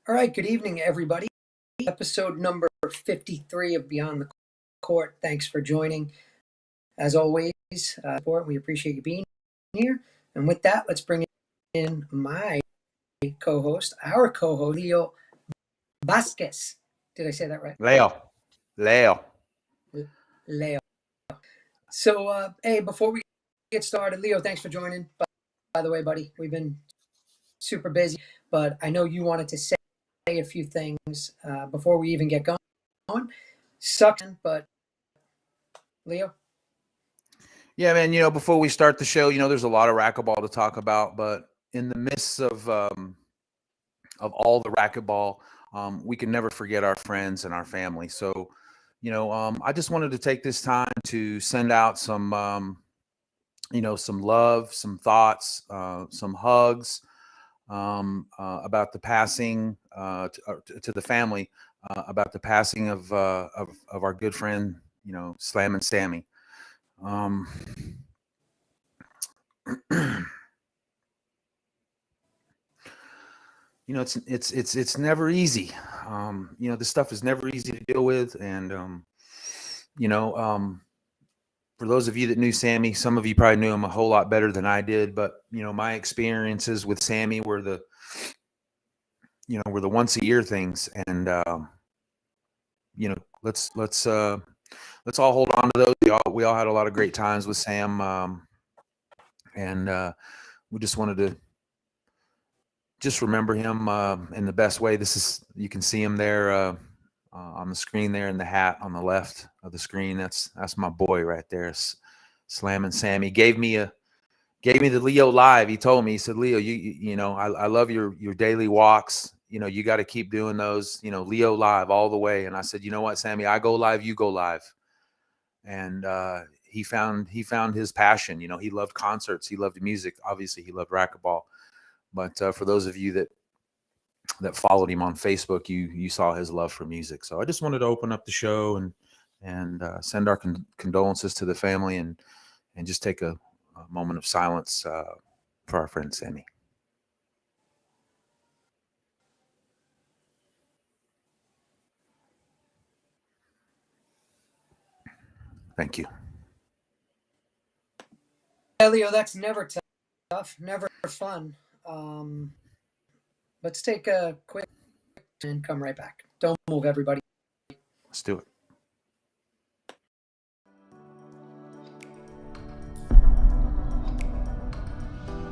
All right, good evening, everybody. Episode number 53 of Beyond the Court. Thanks for joining. As always, we appreciate you being here. And with that, let's bring in my co-host, our co-host, Leo Vasquez. Did I say that right? Leo. So, hey, before we get started, Leo, thanks for joining. By the way, buddy, we've been super busy, but I know you wanted to say a few things before we even get going. Sucks, but Leo? Yeah, man, before we start the show, there's a lot of racquetball to talk about, but in the midst of all the racquetball, we can never forget our friends and our family. So, I just wanted to take this time to send out some love, some thoughts, some hugs, about the passing to the family, about the passing of our good friend, Slam and Sammy. It's never easy. This stuff is never easy to deal with, and for those of you that knew Sammy, some of you probably knew him a whole lot better than I did, but my experiences with Sammy were the once a year things, and let's all hold on to those. We all had a lot of great times with Sam, and we just wanted to just remember him in the best way. You can see him there on the screen there in the hat on the left of the screen. That's my boy right there, Slam and Sammy. Gave me the Leo live. He told me, he said, Leo, I love your daily walks, you got to keep doing those, Leo live all the way. And I said, you know what, Sammy, I go live, you go live. And he found his passion. He loved concerts, he loved music, obviously he loved racquetball. But for those of you that followed him on Facebook, you saw his love for music. So I just wanted to open up the show and send our condolences to the family, and just take a moment of silence for our friend Sammy. Thank you. Yeah, Leo, that's never tough, never fun. Let's take a quick and come right back. Don't move, everybody. Let's do it.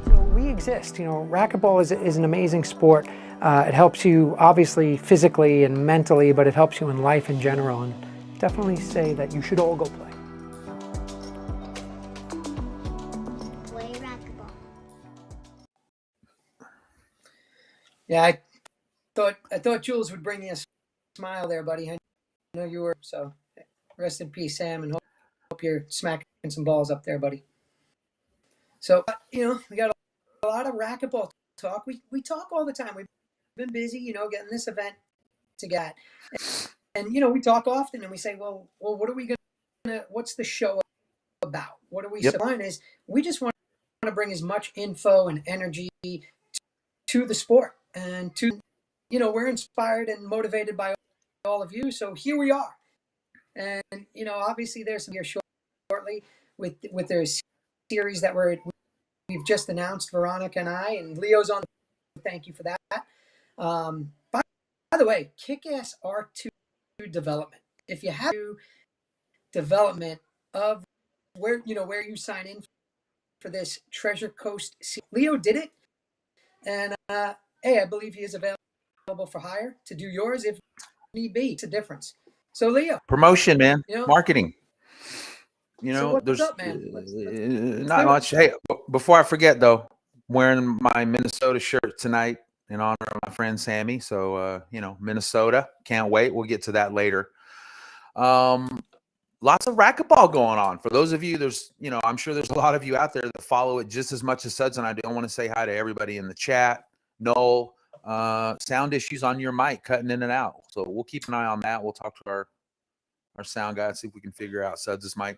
So we exist. Racquetball is an amazing sport. It helps you obviously physically and mentally, but it helps you in life in general. And definitely say that you should all go play. Play racquetball. Yeah, I thought Jules would bring you a smile there, buddy. I know you were. So rest in peace, Sam, and hope you're smacking some balls up there, buddy. So we got a lot of racquetball talk. We talk all the time. We've been busy, getting this event together. And we talk often, and we say, well, what are we gonna? What's the show about? What are we? Yep. So mine is we just want to bring as much info and energy to the sport, and we're inspired and motivated by all of you. So here we are, and obviously there's some here shortly with their series that we've just announced. Veronica and I, and Leo's on. Thank you for that. By the way, kick-ass R2 development. If you have development of where you sign in for this Treasure Coast, Leo did it, and hey, I believe he is available for hire to do yours if need be. It's a difference. So Leo, Promotion, man. Marketing. So what's there's up, man? Let's not much. Hey, before I forget though, I'm wearing my Minnesota shirt tonight in honor of my friend Sammy. So Minnesota, can't wait. We'll get to that later. Lots of racquetball going on. For those of you, I'm sure there's a lot of you out there that follow it just as much as Suds, and I do want to say hi to everybody in the chat. Noel, sound issues on your mic, cutting in and out. So we'll keep an eye on that. We'll talk to our sound guy, see if we can figure out Suds' mic.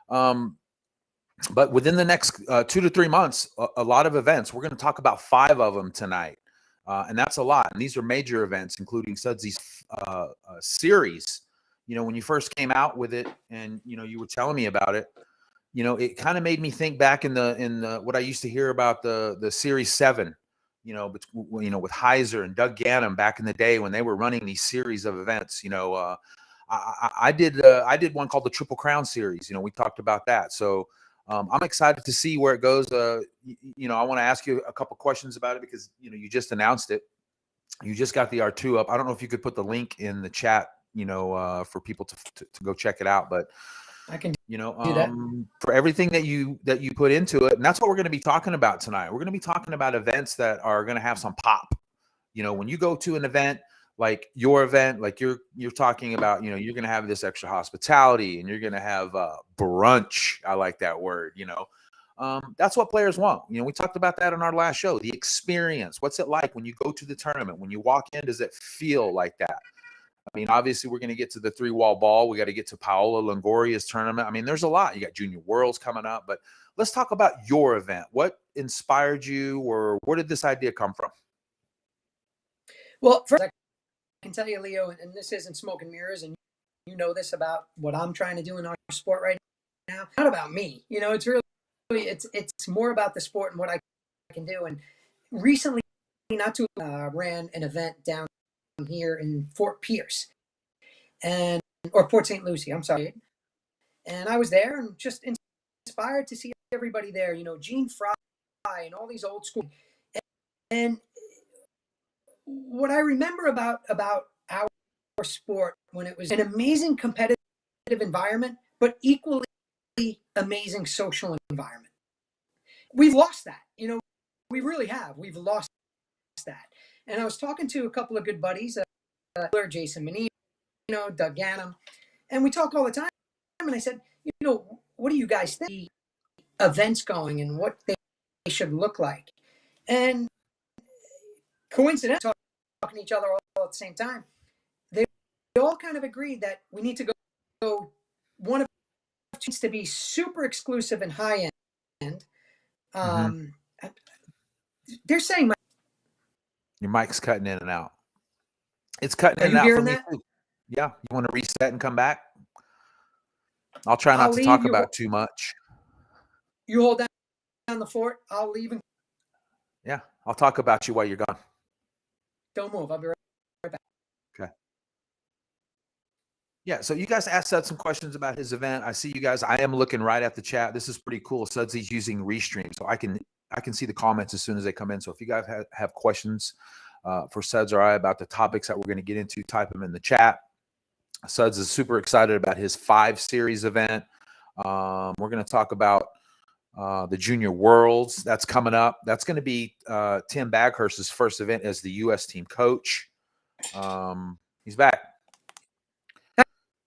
But within the next 2 to 3 months, a lot of events. We're going to talk about 5 of them tonight, and that's a lot. And these are major events, including Sudsy's series. When you first came out with it, and you were telling me about it, it kind of made me think back in the what I used to hear about the Series 7. With Heiser and Doug Gannon back in the day when they were running these series of events. I did one called the Triple Crown Series. We talked about that. So I'm excited to see where it goes. I want to ask you a couple questions about it because you just announced it. You just got the R2 up. I don't know if you could put the link in the chat, for people to go check it out. But I can do that. For everything that you put into it, and that's what we're going to be talking about tonight. We're going to be talking about events that are going to have some pop. When you go to an event like your event, like you're talking about, you're going to have this extra hospitality, and you're going to have brunch. I like that word. That's what players want. We talked about that on our last show. The experience. What's it like when you go to the tournament? When you walk in, does it feel like that? I mean, obviously, we're going to get to the 3-wall ball. We got to get to Paola Longoria's tournament. I mean, there's a lot. You got Junior Worlds coming up. But let's talk about your event. What inspired you, or where did this idea come from? Well, first, I can tell you, Leo, and this isn't smoke and mirrors, and you know this about what I'm trying to do in our sport right now. Not about me. It's really it's more about the sport and what I can do. And recently, not too ran an event down here in Fort Pierce, or Port St. Lucie. I'm sorry. And I was there and just inspired to see everybody there. Gene Fry and all these old school. And what I remember about our sport, when it was an amazing competitive environment, but equally amazing social environment. We've lost that. We really have. We've lost that. And I was talking to a couple of good buddies, Jason Menino, Doug Gannam, and we talk all the time. And I said, what do you guys think events going and what they should look like? And coincidentally, talking to each other all at the same time, they all kind of agreed that we need to go one of needs to be super exclusive and high end. They're saying your mic's cutting in and out. It's cutting Are in you and out for hearing me that? too. Yeah, you want to reset and come back? I'll try not I'll to leave. talk about too much. You hold down the fort. I'll leave. Yeah, I'll talk about you while you're gone. Don't move. I'll be right back. Okay. Yeah, so you guys asked Sud some questions about his event. I see you guys. I am looking right at the chat. This is pretty cool. Sudsy's using Restream, so I can see the comments as soon as they come in. So if you guys have questions for Suds or I about the topics that we're going to get into, type them in the chat. Suds is super excited about his 5 series event. We're going to talk about the Junior Worlds that's coming up. That's going to be Tim Baghurst's first event as the U.S. team coach. He's back.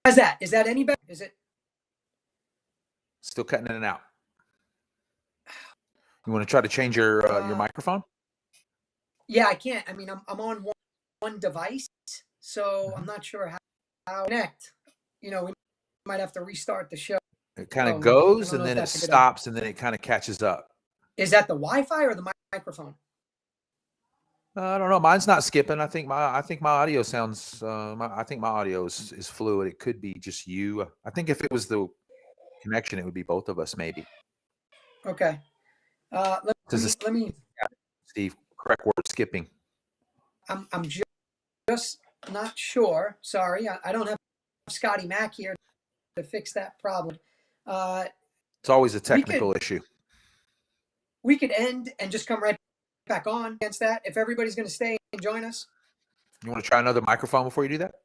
How's that? Is that any better? Is it still cutting in and out? You want to try to change your microphone? Yeah, I can't. I mean, I'm on one device, so I'm not sure how to connect. We might have to restart the show. It kind of goes and then it stops and then it kind of catches up. Is that the Wi-Fi or the microphone? I don't know. Mine's not skipping. I think my audio sounds. I think my audio is fluid. It could be just you. I think if it was the connection, it would be both of us, maybe. Okay. Let me. Steve, correct word skipping. I'm just not sure. Sorry, I don't have Scotty Mac here to fix that problem. It's always a technical issue. We could end and just come right back on against that if everybody's going to stay and join us. You want to try another microphone before you do that?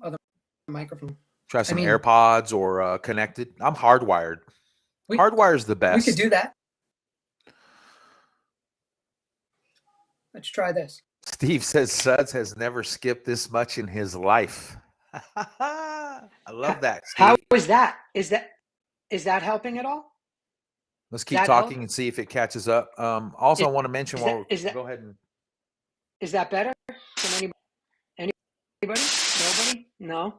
Other microphone. Try some AirPods or connected. I'm hardwired. Hardwire's the best. We could do that. Let's try this. Steve says Suds has never skipped this much in his life. I love that, Steve. How is that? Is that helping at all? Let's keep talking and see if it catches up. Also, I want to mention go ahead and. Is that better? Can anybody? Nobody? No.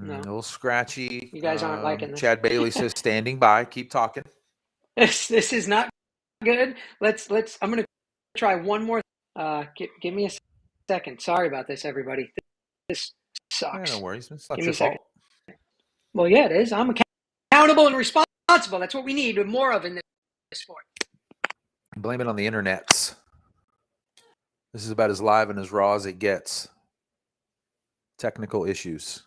A little scratchy. You guys aren't liking this. Chad Bailey says standing by. Keep talking. This is not good. Let's. I'm gonna try one more. Give me a second. Sorry about this, everybody. This sucks. Yeah, no worries. It's not your fault. Well, yeah, it is. I'm accountable and responsible. That's what we need more of in this sport. Blame it on the internets. This is about as live and as raw as it gets. Technical issues.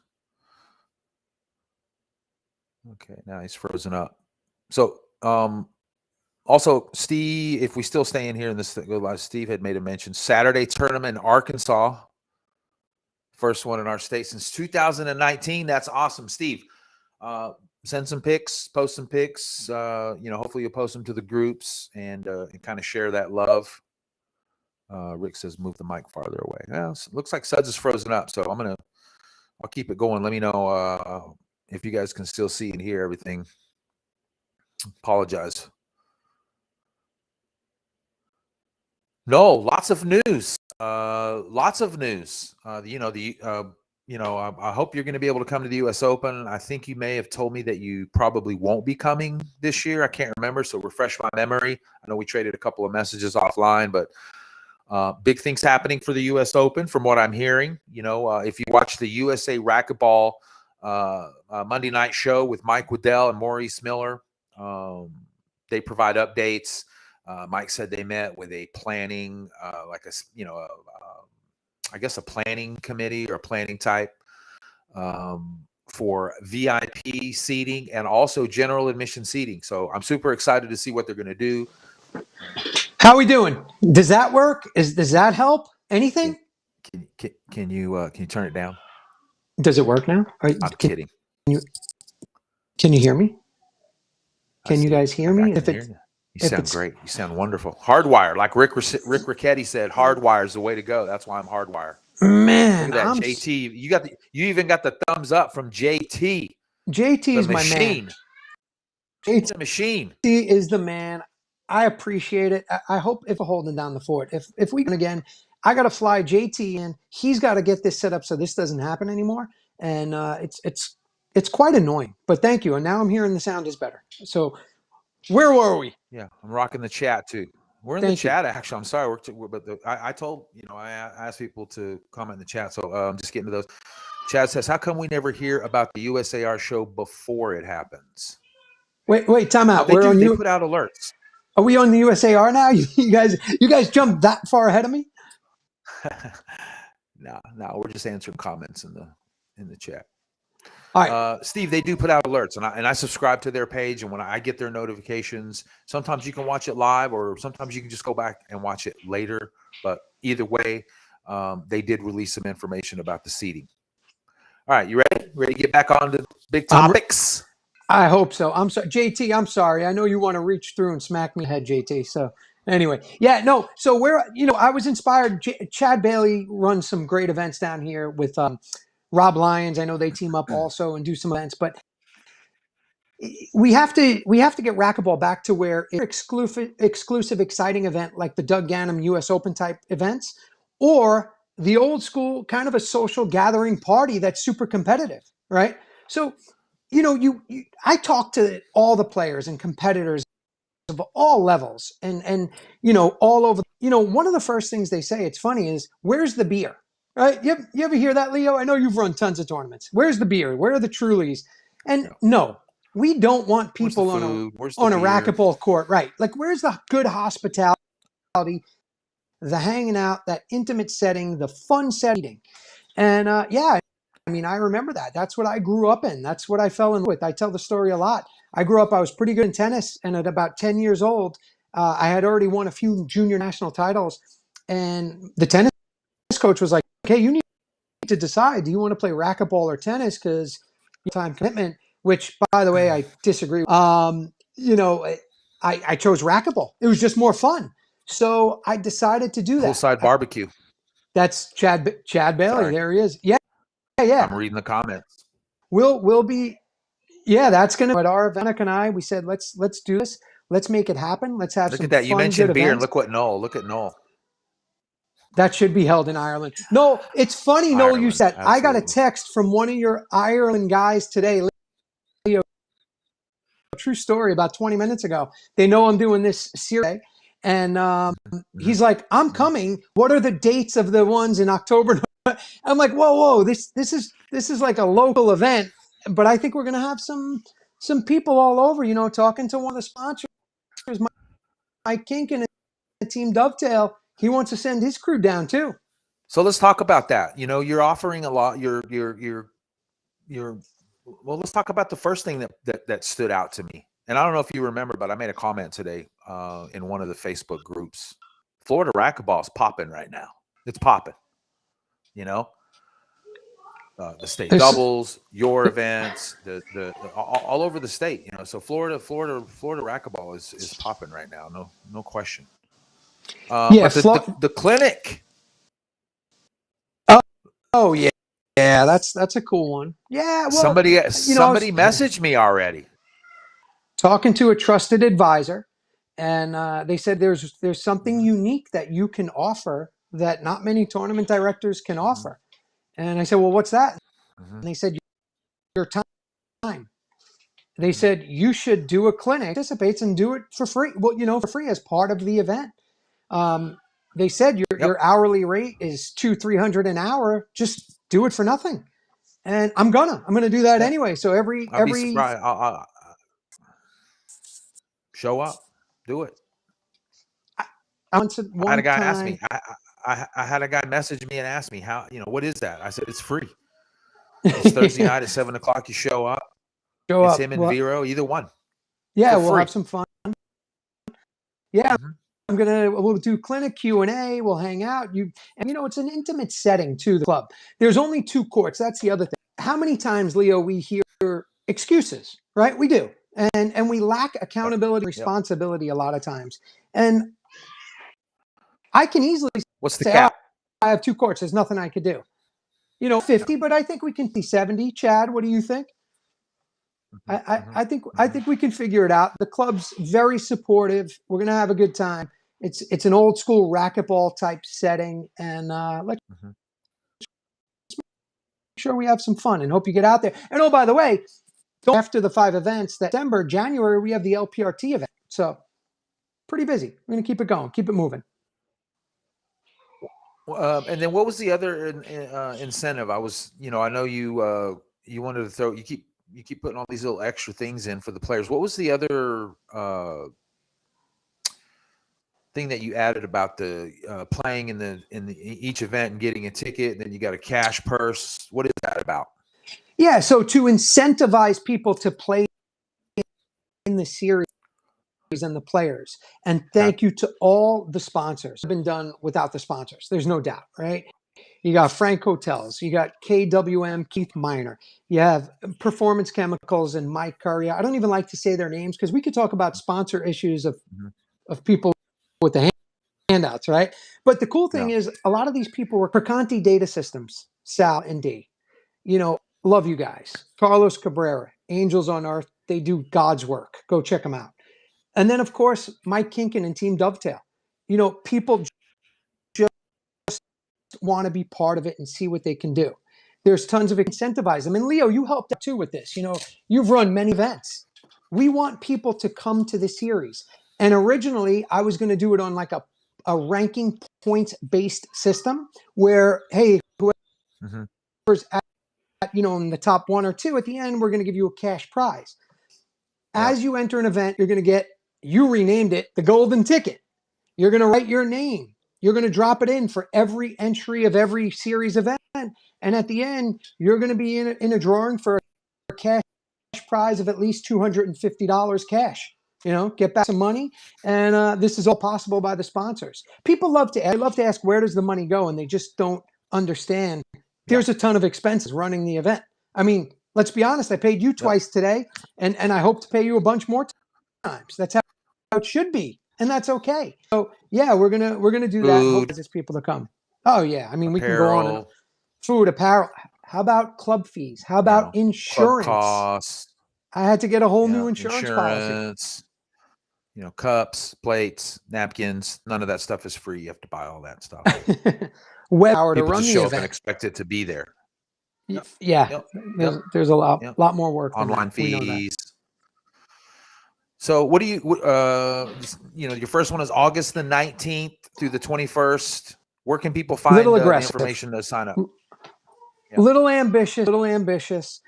Okay, now he's frozen up. So, also, Steve, if we still stay in here in this, Steve had made a mention. Saturday tournament in Arkansas. First one in our state since 2019. That's awesome, Steve. Send some pics, post some pics. Hopefully you'll post them to the groups and kind of share that love. Rick says move the mic farther away. Well, looks like Suds is frozen up, so I'll keep it going. Let me know if you guys can still see and hear everything. Apologize. No, lots of news. Lots of news. I hope you're going to be able to come to the U.S. Open. I think you may have told me that you probably won't be coming this year. I can't remember, so refresh my memory. I know we traded a couple of messages offline, but big things happening for the U.S. Open from what I'm hearing. If you watch the USA Racquetball Monday night show with Mike Waddell and Maurice Miller, they provide updates. Mike said they met with a planning, I guess a planning committee or planning type for VIP seating and also general admission seating. So I'm super excited to see what they're going to do. How are we doing? Does that work? Does that help? Anything? Can you turn it down? Does it work now? I'm kidding. Can you hear me? Can you guys hear me? You if sound it's great. You sound wonderful. Hardwire, like Rick Ricchetti said, hardwire is the way to go. That's why I'm hardwire. Look man, at that, JT. You even got the thumbs up from JT, JT the is my man. machine. JT The machine. is the man. I appreciate it. I hope if we're holding down the fort, if we can again, I got to fly JT in. He's got to get this set up so this doesn't happen anymore. And it's quite annoying. But thank you. And now I'm hearing the sound is better. So where were we? Yeah, I'm rocking the chat too. We're in Thank the you. chat actually. I'm sorry, but I told I asked people to comment in the chat, so I'm just getting to those. Chad says, "How come we never hear about the USAR show before it happens?" Wait, time No, out. they We're do. on They you. put out alerts. Are we on the USAR now? You guys jumped that far ahead of me? No, we're just answering comments in the chat. All right. Steve, they do put out alerts, and I subscribe to their page, and when I get their notifications, sometimes you can watch it live, or sometimes you can just go back and watch it later. But either way, they did release some information about the seating. All right, you ready? Ready to get back on to big topics? I hope so. I'm sorry, JT. I'm sorry. I know you want to reach through and smack me in the head, JT. So anyway, yeah, no. So I was inspired. Chad Bailey runs some great events down here with Rob Lyons. I know they team up also and do some events, but we have to get racquetball back to where it's exclusive, exciting event like the Doug Ganem U.S. Open type events, or the old school kind of a social gathering party that's super competitive, right? So I talk to all the players and competitors of all levels and all over. One of the first things they say, it's funny, is where's the beer, right? You ever hear that, Leo? I know you've run tons of tournaments. Where's the beer? Where are the Trulies? And no, we don't want Where's the people food? Where's the on a beer? racquetball court, right? Like, where's the good hospitality, the hanging out, that intimate setting, the fun setting? And yeah, I mean, I remember that. That's what I grew up in. That's what I fell in with. I tell the story a lot. I grew up, I was pretty good in tennis. And at about 10 years old, I had already won a few junior national titles. And the tennis coach was like, okay, you need to decide, do you want to play racquetball or tennis? Because time commitment, which, by the way, I disagree. I chose racquetball. It was just more fun. So I decided to do that. Poolside barbecue. That's Chad Bailey. Sorry. There he is. Yeah. Yeah. I'm reading the comments. We'll be, yeah, that's going to, at our event, and I, we said, let's do this. Let's make it happen. Let's have Look some at that. You fun, mentioned good beer, and events. look what Noel. Look at Noel. That should be held in Ireland. No, it's funny, Noel, you said. I got a text from one of your Ireland guys today, Leo, true story, about 20 minutes ago. They know I'm doing this series, and he's like, I'm coming. What are the dates of the ones in October? I'm like, whoa, this is like a local event, but I think we're gonna have some people all over. Talking to one of the sponsors, Mike Kinkin and Team Dovetail. He wants to send his crew down too. So let's talk about that. You're offering a lot. Well, let's talk about the first thing that stood out to me. And I don't know if you remember, but I made a comment today in one of the Facebook groups. Florida racquetball is popping right now. It's popping. The state doubles, your events, the all over the state. So Florida racquetball is popping right now. No question. Yeah, but the clinic. Oh yeah. Yeah, that's a cool one. Yeah, well, somebody messaged me already. Talking to a trusted advisor, and they said there's something unique that you can offer that not many tournament directors can offer. And I said, well, what's that? And they said, your time. They said you should do a clinic, participates, and do it for free. Well, for free as part of the event. They said your hourly rate is $200-300 an hour. Just do it for nothing. And I'm gonna do that anyway. So every I'll show up, do it. I had a guy ask me. I had a guy message me and ask me how. What is that? I said it's free. It's Thursday night at 7:00. You show up. It's him and Vero, either one. Yeah, we'll have some fun. Yeah, we'll do clinic Q&A. We'll hang out. It's an intimate setting to the club. There's only 2 courts. That's the other thing. How many times, Leo, we hear excuses, right? We do. and we lack accountability, responsibility a lot of times. And I can easily What's the say, cap? I have 2 courts. There's nothing I could do. 50, but I think we can see 70. Chad, what do you think? I think we can figure it out. The club's very supportive. We're gonna have a good time. It's an old school racquetball type setting, and let's make sure we have some fun and hope you get out there. And oh, by the way, after the 5 events, that December, January, we have the LPRT event. So pretty busy. We're gonna keep it going, keep it moving. And then what was the other incentive? I know you you wanted to throw. You keep putting all these little extra things in for the players. What was the other thing that you added about the playing in each event and getting a ticket, and then you got a cash purse? What is that about? Yeah, so to incentivize people to play in the series and the players, and thank you to all the sponsors. It's been done without the sponsors. There's no doubt, right? You got Frank Hotels, you got KWM, Keith Miner, you have Performance Chemicals and Mike Curry. I don't even like to say their names because we could talk about sponsor issues of people with the handouts, right? But the cool thing is a lot of these people were Perconti Data Systems, Sal and D. Love you guys. Carlos Cabrera, Angels on Earth. They do God's work. Go check them out. And then, of course, Mike Kinkin and Team Dovetail. People just want to be part of it and see what they can do. There's tons of incentivize them. And Leo, you helped out too with this. You've run many events. We want people to come to the series. And originally, I was going to do it on like a ranking points-based system where, hey, whoever's in the top 1 or 2, at the end, we're going to give you a cash prize. As you enter an event, you're going to get, you renamed it, the golden ticket. You're going to write your name. You're going to drop it in for every entry of every series event. And at the end, you're going to be in a drawing for a cash prize of at least $250 cash. Get back some money. And this is all possible by the sponsors. People love to ask, where does the money go? And they just don't understand. There's a ton of expenses running the event. I mean, let's be honest. I paid you twice today, and I hope to pay you a bunch more times. That's how it should be, and that's okay. So yeah, we're gonna do that. Hope there's people to come. Oh yeah, I mean, we can go on. And food, apparel. How about club fees? How about insurance? Club costs. I had to get a whole new insurance policy. Cups, plates, napkins. None of that stuff is free. You have to buy all that stuff. People to run just show up and expect it to be there. Yeah, there's a lot more work. Online fees. So what do you? Your first one is August the 19th through the 21st. Where can people find the information to sign up? Little ambitious,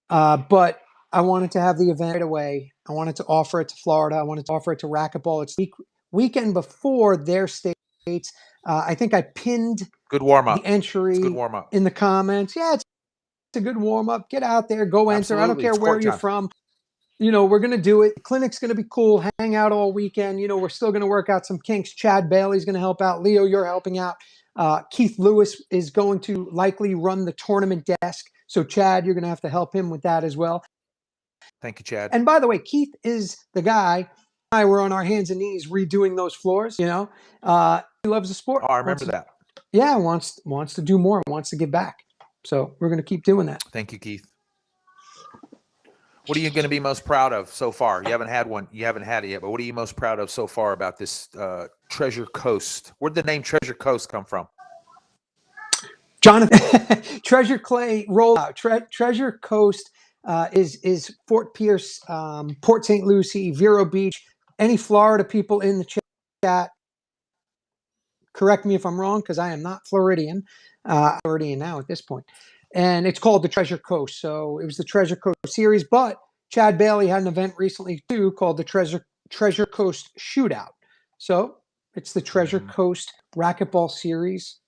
but I wanted to have the event right away. I wanted to offer it to Florida. I wanted to offer it to Racquetball. It's the weekend before their states. I think I pinned good warm up the entry in the comments. Yeah, it's a good warm up. Get out there, go enter. I don't care where you're from. We're going to do it. The clinic's going to be cool. Hang out all weekend. We're still going to work out some kinks. Chad Bailey's going to help out. Leo, you're helping out. Keith Lewis is going to likely run the tournament desk. So Chad, you're going to have to help him with that as well. Thank you, Chad. And by the way, Keith is the guy. We're on our hands and knees redoing those floors. He loves the sport. Oh, I remember that. Yeah, wants to do more, wants to give back. So we're going to keep doing that. Thank you, Keith. What are you going to be most proud of so far? You haven't had one. You haven't had it yet, but what are you most proud of so far about this Treasure Coast? Where'd the name Treasure Coast come from? Jonathan, Treasure Clay rollout. Treasure Coast is Fort Pierce, Port St. Lucie, Vero Beach. Any Florida people in the chat, correct me if I'm wrong, because I am not Floridian. Floridian now at this point. And it's called the Treasure Coast. So it was the Treasure Coast series, but Chad Bailey had an event recently too called the Treasure Coast Shootout. So it's the Treasure Coast Racquetball series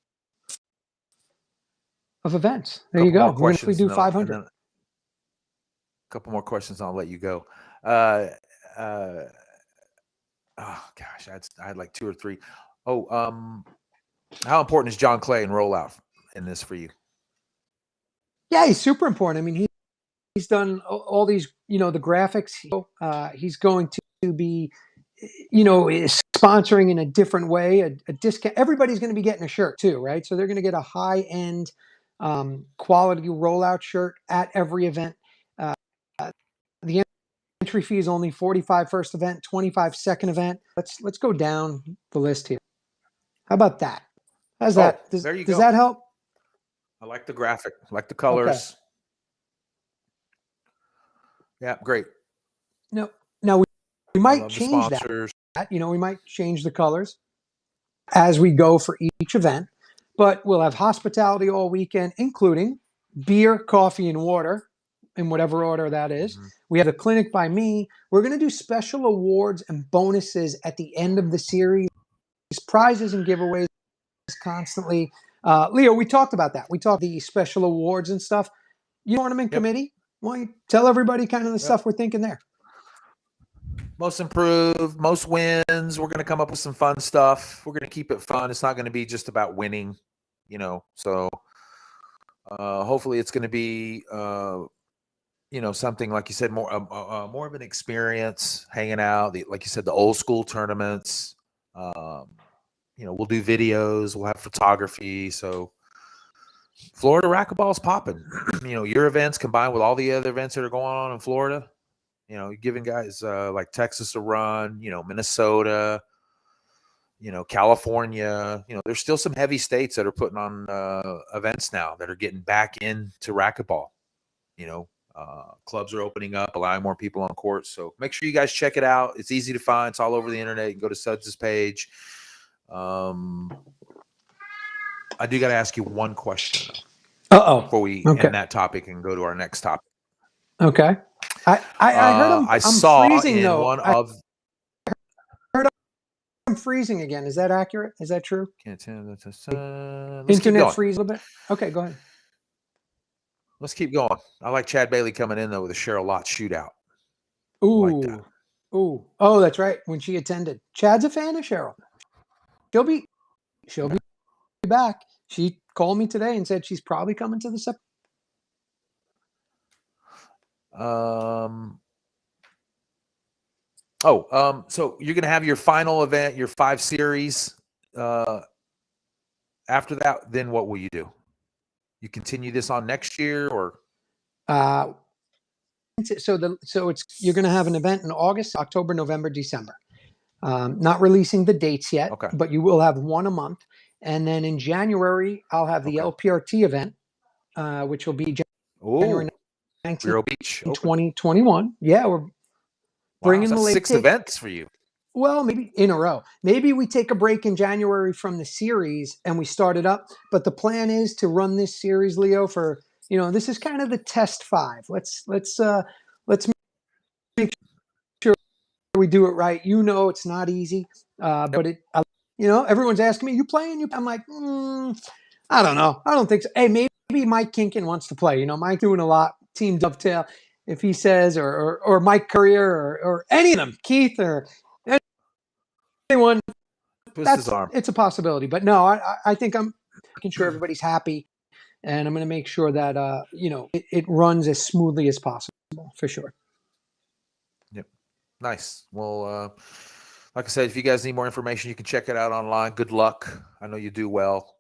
of events. There you go. We're going to do 500. A couple more questions, and I'll let you go. Oh gosh, I had like 2 or 3. How important is John Clay and rollout in this for you? Yeah, he's super important. I mean, he's done all these, the graphics. He's going to be, is sponsoring in a different way, a discount. Everybody's going to be getting a shirt too, right? So they're going to get a high end quality rollout shirt at every event. The entry fee is only $45 first event, $25 second event. Let's go down the list here. How about that? How's that? There you does go. that help? I like the graphic. I like the Okay. colors. Yeah, great. Now we I might love the change that. sponsors. We might change the colors as we go for each event, but we'll have hospitality all weekend, including beer, coffee, and water in whatever order that is. Mhm. We have a clinic by me. We're going to do special awards and bonuses at the end of the series, prizes and giveaways constantly. Leo, we talked about that. We talked the special awards and stuff. Tournament committee. Why don't you tell everybody kind of the stuff we're thinking there? Most improved, most wins. We're going to come up with some fun stuff. We're going to keep it fun. It's not going to be just about winning, So hopefully it's going to be, something like you said, more of an experience, hanging out. Like you said, the old school tournaments. We'll do videos. We'll have photography. So Florida racquetball is popping. Your events combined with all the other events that are going on in Florida. Giving guys like Texas a run, Minnesota, California. There's still some heavy states that are putting on events now that are getting back into racquetball. Clubs are opening up, allowing more people on court. So make sure you guys check it out. It's easy to find. It's all over the internet. You can go to Suds' page. I do got to ask you one question before we end that topic and go to our next topic. Okay. I heard I'm saw freezing, in though. one I of heard I'm freezing again. Is that accurate? Is that true? Let's Internet freeze a little bit. Okay, go ahead. Let's keep going. I like Chad Bailey coming in though with a Cheryl Lott shootout. Ooh, like that. Ooh, oh, that's right. When she attended, Chad's a fan of Cheryl. She'll be back. She called me today and said she's probably coming to the So you're gonna have your final event, your 5 series. After that, then what will you do? You continue this on next year, or? So you're going to have an event in August, October, November, December. Not releasing the dates yet, but you will have one a month. And then in January, I'll have the LPRT event, which will be January 19th, Vero Beach, 2021. Yeah, we're bringing the late 6 events for you. Well, maybe in a row. Maybe we take a break in January from the series and we start it up. But the plan is to run this series, Leo, for this is kind of the test 5. Let's make sure we do it right. It's not easy, but everyone's asking me, "You playing?" I'm like, I don't know. I don't think so. Hey, maybe Mike Kinkin wants to play. Mike doing a lot. Team Dovetail, if he says, or Mike Courier, or any of them, Keith, or anyone. It's a possibility, but no, I think I'm making sure everybody's happy, and I'm going to make sure that it runs as smoothly as possible for sure. Yep, nice. Well, like I said, if you guys need more information, you can check it out online. Good luck. I know you do well.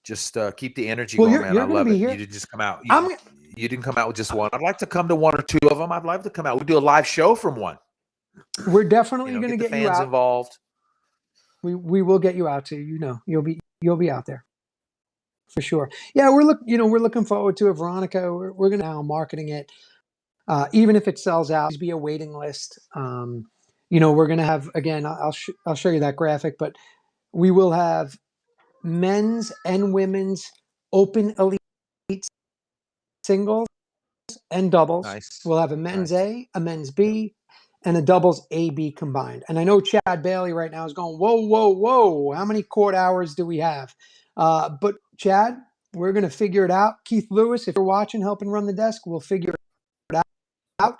Just keep the energy going, man. I love it. You didn't just come out. You didn't come out with just one. I'd like to come to one or two of them. I'd love to come out. We do a live show from one. We're definitely going to get fans you out. Involved. We will get you out too. You'll be out there for sure. Yeah, we're looking forward to it, Veronica. We're going to now marketing it. Even if it sells out, be a waiting list. We're going to have, again, I'll show you that graphic, but we will have men's and women's open elite singles and doubles. Nice. We'll have a men's A, a men's B, and a doubles A-B combined. And I know Chad Bailey right now is going, whoa, how many court hours do we have? But Chad, we're going to figure it out. Keith Lewis, if you're watching, helping run the desk, we'll figure it out.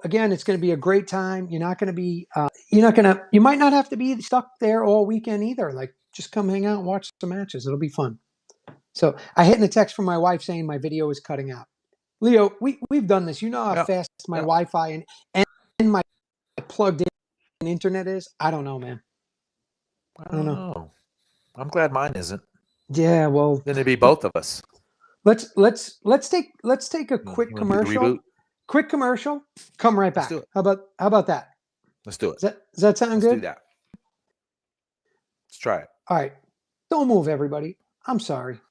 Again, it's going to be a great time. You're not going to be, you might not have to be stuck there all weekend either. Like, just come hang out and watch some matches. It'll be fun. So I hit in a text from my wife saying my video is cutting out. Leo, we've done this. You know how Yeah. fast my Yeah. Wi-Fi and my plugged in internet is? I don't know, man. I I don't don't know. know. I'm glad mine isn't. Yeah, well, Then it'd be both of us. let's take a You quick want to do the reboot? commercial. Quick commercial. Come right Let's do back. it. How about that? Let's do it. Does that sound Let's good? do that. Let's try it. All right. Don't move, everybody. I'm sorry.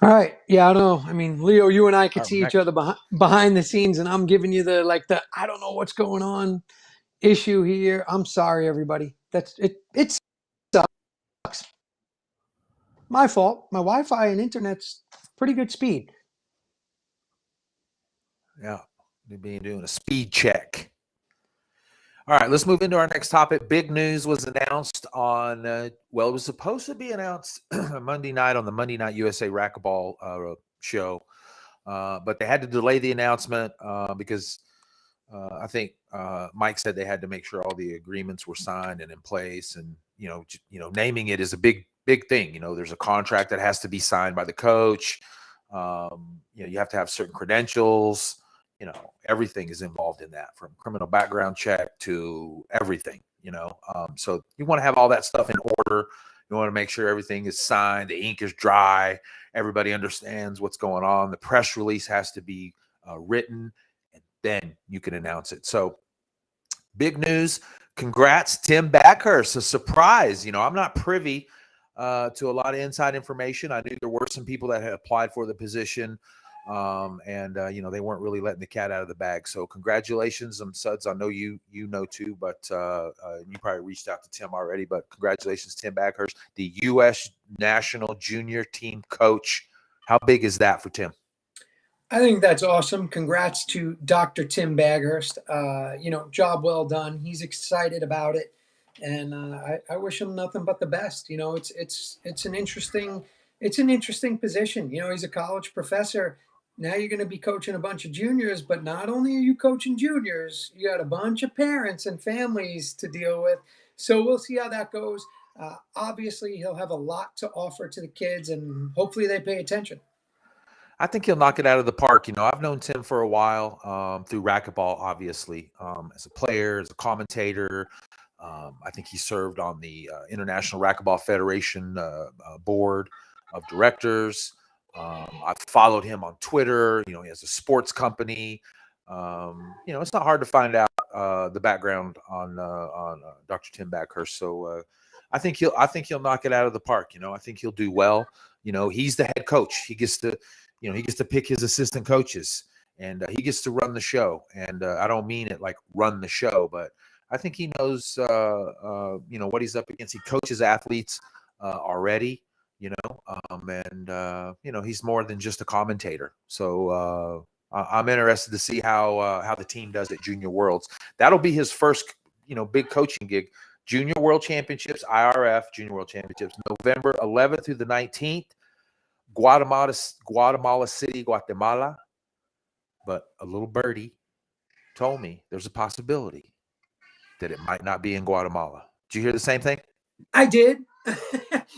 All right. Yeah, I don't know. I mean, Leo, you and I could All see right, each other behind the scenes, and I'm giving you the I don't know what's going on issue here. I'm sorry, everybody. That's it. It sucks. My fault. My Wi-Fi and internet's pretty good speed. yeah. We'll be doing a speed check. All right, let's move into our next topic. Big news was announced on, well, it was supposed to be announced Monday night on the Monday Night USA Racquetball show, but they had to delay the announcement because I think Mike said they had to make sure all the agreements were signed and in place, and naming it is a big thing. There's a contract that has to be signed by the coach. You have to have certain credentials. Everything is involved in that, from criminal background check to everything. So you want to have all that stuff in order. You want to make sure everything is signed, the ink is dry, everybody understands what's going on. The press release has to be written, and then you can announce it. So big news. Congrats, Tim Backhurst. A surprise. I'm not privy to a lot of inside information. I knew there were some people that had applied for the position, and they weren't really letting the cat out of the bag. So congratulations, Suds. I know you know too, but you probably reached out to Tim already. But congratulations, Tim Backhurst, the U.S. national junior team coach. How big is that for Tim? I think that's awesome. Congrats to Dr. Tim Baghurst. Job well done. He's excited about it, and I wish him nothing but the best. It's an interesting position. He's a college professor. Now you're going to be coaching a bunch of juniors, but not only are you coaching juniors, you got a bunch of parents and families to deal with. So we'll see how that goes. Obviously, he'll have a lot to offer to the kids, and hopefully they pay attention. I think he'll knock it out of the park. I've known Tim for a while through racquetball, obviously, as a player, as a commentator. I think he served on the International Racquetball Federation board of directors. I've followed him on Twitter. He has a sports company. It's not hard to find out the background on Dr. Tim Backhurst. So I think he'll knock it out of the park. I think he'll do well. He's the head coach. He gets to pick his assistant coaches, and he gets to run the show. And I don't mean it like run the show, but I think he knows, what he's up against. He coaches athletes already, and he's more than just a commentator. So I'm interested to see how the team does at Junior Worlds. That'll be his first, big coaching gig. Junior World Championships, IRF Junior World Championships, November 11th through the 19th. Guatemala City, Guatemala. But a little birdie told me there's a possibility that it might not be in Guatemala. Did you hear the same thing? I did.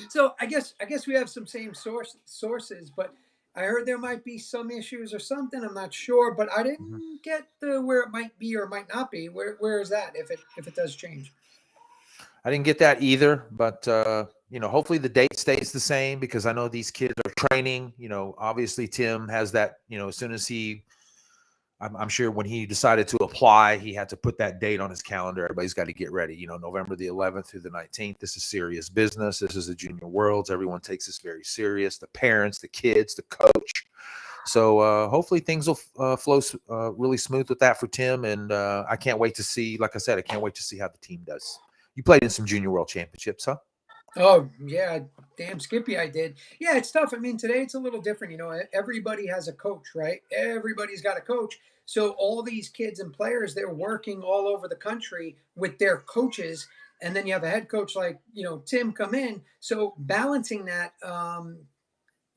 So I guess we have some same sources, but I heard there might be some issues or something. I'm not sure, but I didn't get the where it might be or might not be. Where is that if it does change? I didn't get that either, but hopefully the date stays the same, because I know these kids are training. Obviously Tim has that. As soon as I'm sure when he decided to apply, he had to put that date on his calendar. Everybody's got to get ready. November the 11th through the 19th. This is serious business. This is the Junior Worlds. Everyone takes this very serious. The parents, the kids, the coach. So hopefully things will flow really smooth with that for Tim. And I can't wait to see, like I said, I can't wait to see how the team does. You played in some Junior World Championships, huh? Oh yeah, damn Skippy, I did. Yeah, it's tough. I mean, today it's a little different. Everybody has a coach, right? Everybody's got a coach. So all these kids and players, they're working all over the country with their coaches, and then you have a head coach like Tim come in. So balancing that,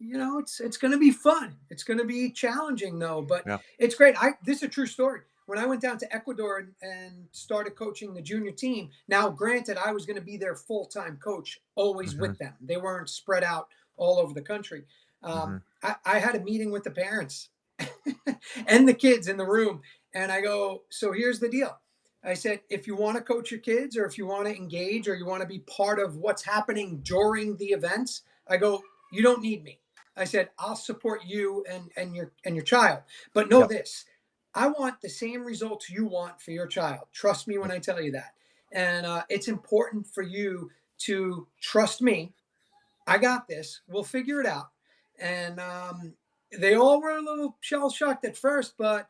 it's going to be fun. It's going to be challenging though, but Yeah. it's great. This is a true story. When I went down to Ecuador and started coaching the junior team, now granted, I was going to be their full-time coach, always Mm-hmm. with them. They weren't spread out all over the country. Mm-hmm. I had a meeting with the parents and the kids in the room, and I go, so here's the deal. I said, if you want to coach your kids, or if you want to engage, or you want to be part of what's happening during the events, I go, you don't need me. I said, I'll support you and your child. But know Yep. this, I want the same results you want for your child. Trust me when Yep. I tell you that. And it's important for you to trust me. I got this. We'll figure it out. And they all were a little shell shocked at first, but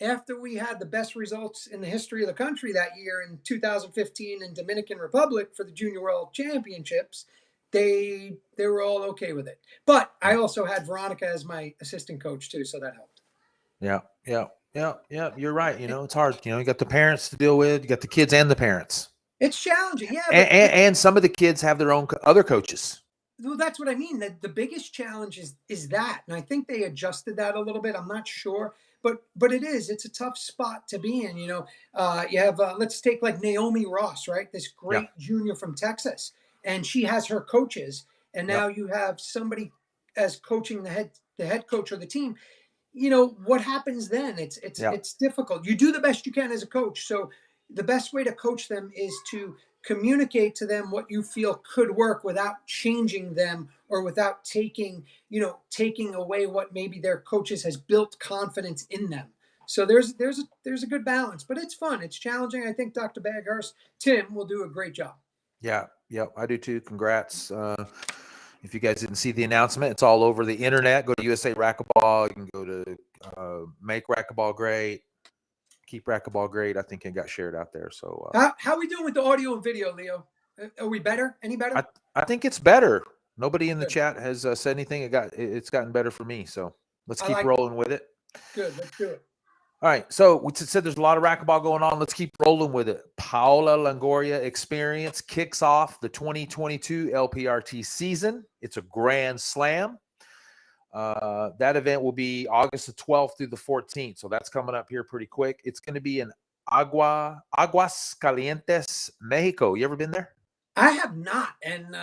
after we had the best results in the history of the country that year in 2015 in Dominican Republic for the Junior World Championships, they were all okay with it. But I also had Veronica as my assistant coach too, so that helped. Yeah. Yeah. Yeah. Yeah. You're right. It's hard. You got the parents to deal with. You got the kids and the parents, It's challenging, yeah, and some of the kids have their own other coaches. well, that's what I mean. The biggest challenge is that, and I think they adjusted that a little bit. I'm not sure, but it is. It's a tough spot to be in. You have let's take like Naomi Ross, right? This Yeah. great junior from Texas, and she has her coaches, and now Yep. you have somebody as coaching the head coach of the team. What happens then? Yeah. It's difficult. You do the best you can as a coach. So the best way to coach them is to communicate to them what you feel could work without changing them, or without taking away what maybe their coaches has built confidence in them. So there's a good balance, but it's fun. It's challenging. I think Dr. Baghurst, Tim, will do a great job. Yeah. Yep. I do too. Congrats. If you guys didn't see the announcement, it's all over the internet. Go to USA Racquetball. You can go to Make Racquetball Great, Keep Racquetball Great. I think it got shared out there. So How are we doing with the audio and video, Leo? Are we better? Any better? I think it's better. Nobody in the Good. chat has said anything. It's gotten better for me. So let's I keep like rolling with it. Good. Let's do it. All right. So we said there's a lot of racquetball going on. Let's keep rolling with it. Paola Longoria Experience kicks off the 2022 LPRT season. It's a grand slam. That event will be August the 12th through the 14th. So that's coming up here pretty quick. It's going to be in Aguas Calientes, Mexico. You ever been there? I have not. And,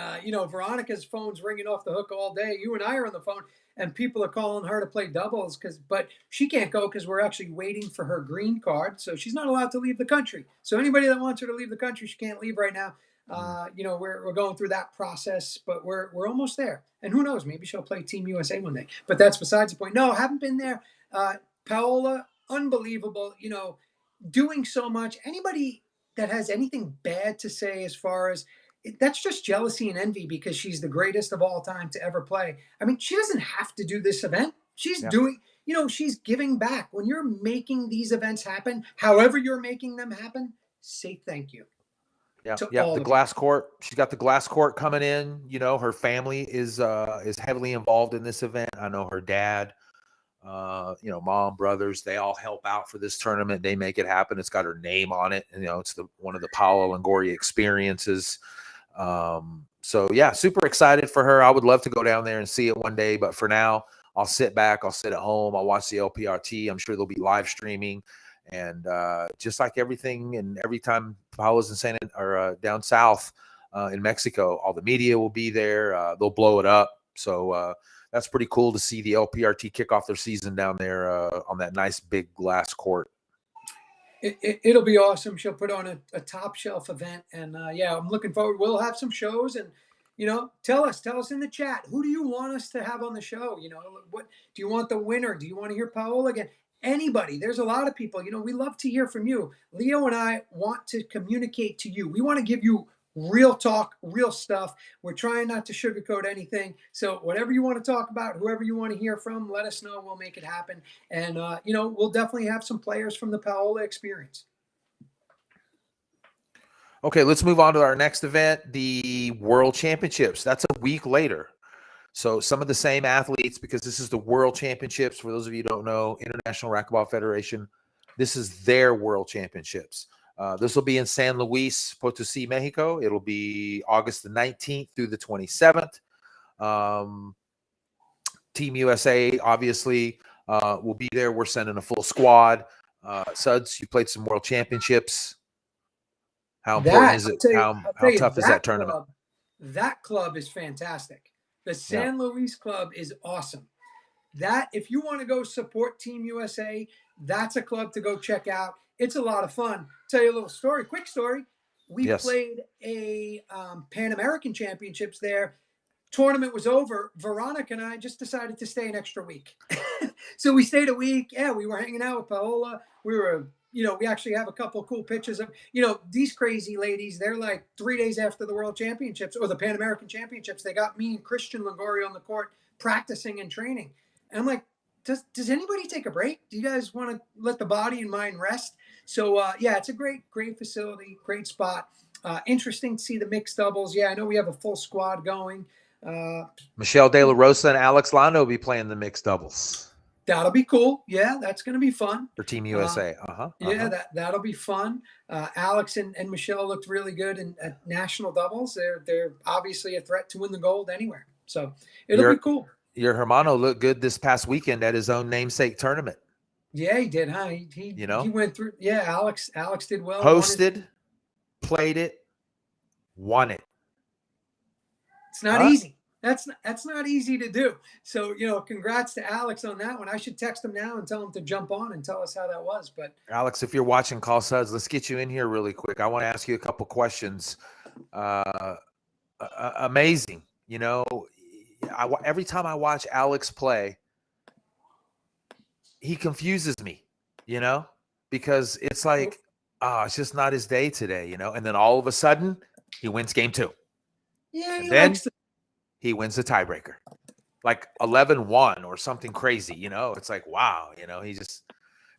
Veronica's phone's ringing off the hook all day. You and I are on the phone, and people are calling her to play doubles but she can't go because we're actually waiting for her green card. So she's not allowed to leave the country. So anybody that wants her to leave the country, she can't leave right now. We're going through that process, but we're almost there. And who knows, maybe she'll play Team USA one day. But that's besides the point. No, I haven't been there. Paola, unbelievable, doing so much. Anybody that has anything bad to say as far as that's just jealousy and envy, because she's the greatest of all time to ever play. I mean, she doesn't have to do this event. She's doing, she's giving back. When you're making these events happen, however you're making them happen, say thank you. Yeah. The glass court. She's got the glass court coming in. Her family is heavily involved in this event. I know her dad, mom, brothers, they all help out for this tournament. They make it happen. It's got her name on it. And, it's one of the Paola Longoria experiences. So yeah, super excited for her. I would love to go down there and see it one day, but for now, I'll sit back. I'll sit at home. I'll watch the LPRT. I'm sure they'll be live streaming, and just like everything, and every time Paola's in down south in Mexico, all the media will be there. They'll blow it up. So that's pretty cool to see the LPRT kick off their season down there on that nice big glass court. It'll be awesome. She'll put on a top shelf event, and I'm looking forward. We'll have some shows, and tell us in the chat, who do you want us to have on the show? What do you want the winner? Do you want to hear Paola again? Anybody? There's a lot of people. We love to hear from you. Leo and I want to communicate to you. We want to give you real talk, real stuff. We're trying not to sugarcoat anything. So whatever you want to talk about, whoever you want to hear from, let us know. We'll make it happen. And, we'll definitely have some players from the Paola experience. Okay, let's move on to our next event, the World Championships. That's a week later. So some of the same athletes, because this is the World Championships. For those of you who don't know, International Racquetball Federation, this is their World Championships. This will be in San Luis Potosí, Mexico. It'll be August the 19th through the 27th. Team USA, obviously, will be there. We're sending a full squad. Suds, you played some World Championships. How important is it? How tough is that tournament? That club is fantastic. The San Luis club is awesome. That, if you want to go support Team USA, that's a club to go check out. It's a lot of fun. Tell you a little story, quick story. We played a Pan American Championships there. Tournament was over. Veronica and I just decided to stay an extra week. So we stayed a week. Yeah, we were hanging out with Paola. We were, we actually have a couple of cool pictures of, these crazy ladies. They're like 3 days after the World Championships or the Pan American Championships. They got me and Christian Longoria on the court practicing and training. And I'm like, does anybody take a break? Do you guys want to let the body and mind rest? So, it's a great facility, great spot. Interesting to see the mixed doubles. Yeah, I know we have a full squad going. Michelle De La Rosa and Alex Lano will be playing the mixed doubles. That'll be cool. Yeah, that's going to be fun. For Team USA. Yeah, that'll be fun. Alex and Michelle looked really good at national doubles. They're obviously a threat to win the gold anywhere. So it'll be cool. Your hermano looked good this past weekend at his own namesake tournament. Yeah, he did, huh? He went through. Yeah, Alex did well. Hosted, played it, won it. It's not easy. That's not easy to do. So, congrats to Alex on that one. I should text him now and tell him to jump on and tell us how that was. But Alex, if you're watching Call Suds, let's get you in here really quick. I want to ask you a couple questions. Amazing. Every time I watch Alex play, he confuses me, because it's like, it's just not his day today, and then all of a sudden he wins game 2. Yeah, he wins the tiebreaker, like 11-1 or something crazy. It's like, wow. It's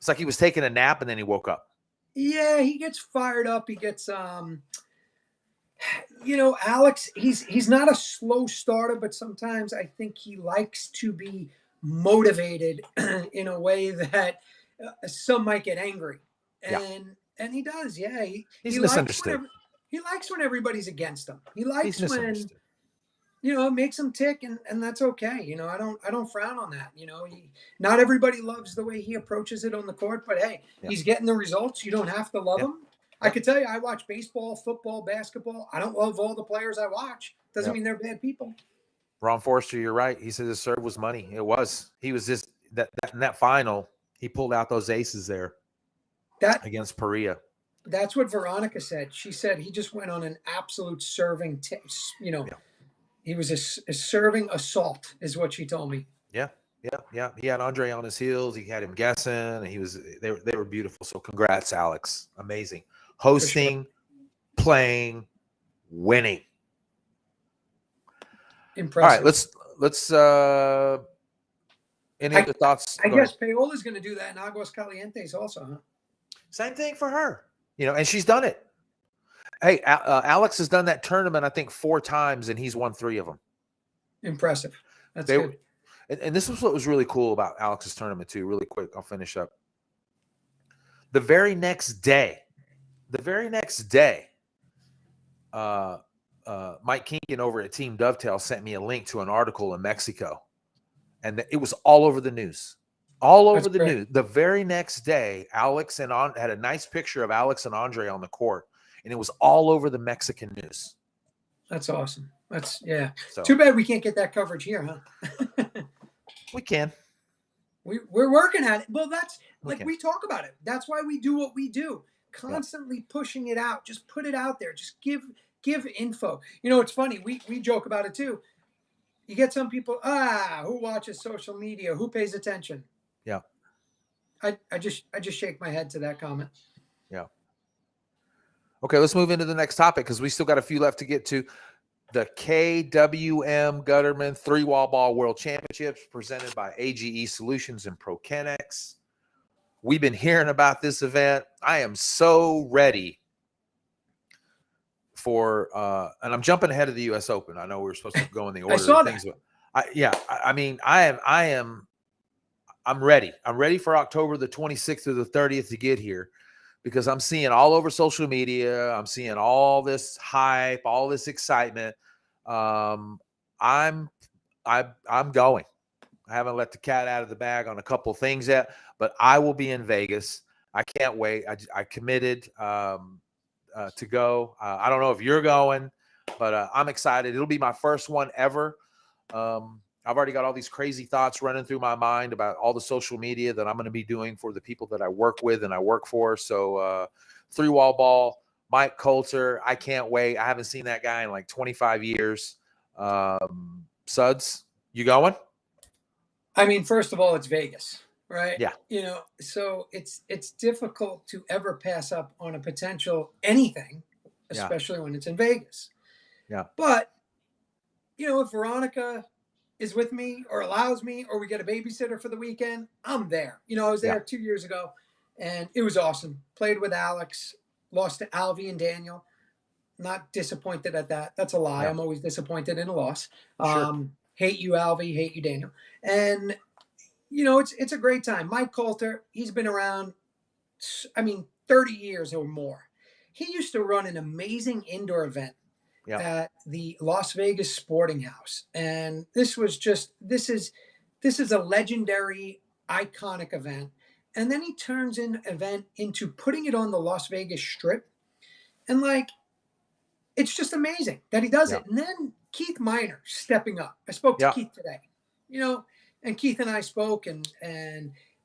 like he was taking a nap and then he woke up. Yeah, he gets fired up. He gets, Alex, he's not a slow starter, but sometimes I think he likes to be motivated in a way that some might get angry. And he does. Yeah. He's misunderstood. He likes when everybody's against him. He likes when, it makes him tick, and that's okay. I don't frown on that. Not everybody loves the way he approaches it on the court, but hey, he's getting the results. You don't have to love him. I could tell you, I watch baseball, football, basketball. I don't love all the players I watch. Doesn't mean they're bad people. Ron Forster, you're right. He said his serve was money. It was. He was just in that final. He pulled out those aces there. Against Perea. That's what Veronica said. She said he just went on an absolute serving. He was a serving assault, is what she told me. Yeah. He had Andre on his heels. He had him guessing, and they were beautiful. So congrats, Alex. Amazing. Hosting, playing, winning. Impressive. All right, let's any other thoughts? I guess Paola's going to do that in Aguas Calientes also, huh? Same thing for her. And she's done it. Hey, Alex has done that tournament, I think, 4 times, and he's won 3 of them. Impressive. That's good. And this was what was really cool about Alex's tournament, too. Really quick, I'll finish up. The very next day, Mike Kinkin over at Team Dovetail sent me a link to an article in Mexico, and it was all over the news. News. The very next day, Alex had a nice picture of Alex and Andre on the court, and it was all over the Mexican news. That's awesome. So, too bad we can't get that coverage here, huh? We can. We're working at it. Well, that's we talk about it. That's why we do what we do. Constantly pushing it out. Just put it out there. Just give info. It's funny. We joke about it too. You get some people, who watches social media? Who pays attention? Yeah. I just shake my head to that comment. Yeah. Okay, let's move into the next topic because we still got a few left to get to. The KWM Gutterman 3-Wall Ball World Championships presented by AGE Solutions and ProKennex. We've been hearing about this event. I am so ready for and I'm jumping ahead of the US Open. I know we were supposed to go in the order of things, but I'm ready. I'm ready for October the 26th or the 30th to get here because I'm seeing all over social media. I'm seeing all this hype, all this excitement. I'm going. I haven't let the cat out of the bag on a couple of things yet, but I will be in Vegas. I can't wait. I committed to go. I don't know if you're going, but I'm excited. It'll be my first one ever. I've already got all these crazy thoughts running through my mind about all the social media that I'm going to be doing for the people that I work with and I work for. So 3-Wall Ball, Mike Coulter, I can't wait. I haven't seen that guy in like 25 years. Suds, you going? I mean, first of all, it's Vegas, right? Yeah. So it's difficult to ever pass up on a potential anything, especially when it's in Vegas. Yeah. But, if Veronica is with me or allows me or we get a babysitter for the weekend, I'm there. I was there 2 years ago and it was awesome. Played with Alex, lost to Alvy and Daniel. Not disappointed at that. That's a lie. Yeah. I'm always disappointed in a loss. Sure. Hate you, Alvy. Hate you, Daniel. And, it's a great time. Mike Coulter, he's been around, 30 years or more. He used to run an amazing indoor event at the Las Vegas Sporting House. And this is a legendary, iconic event. And then he turns an event into putting it on the Las Vegas Strip. And it's just amazing that he does it. And then Keith Miner stepping up. I spoke to Keith today, and Keith and I spoke and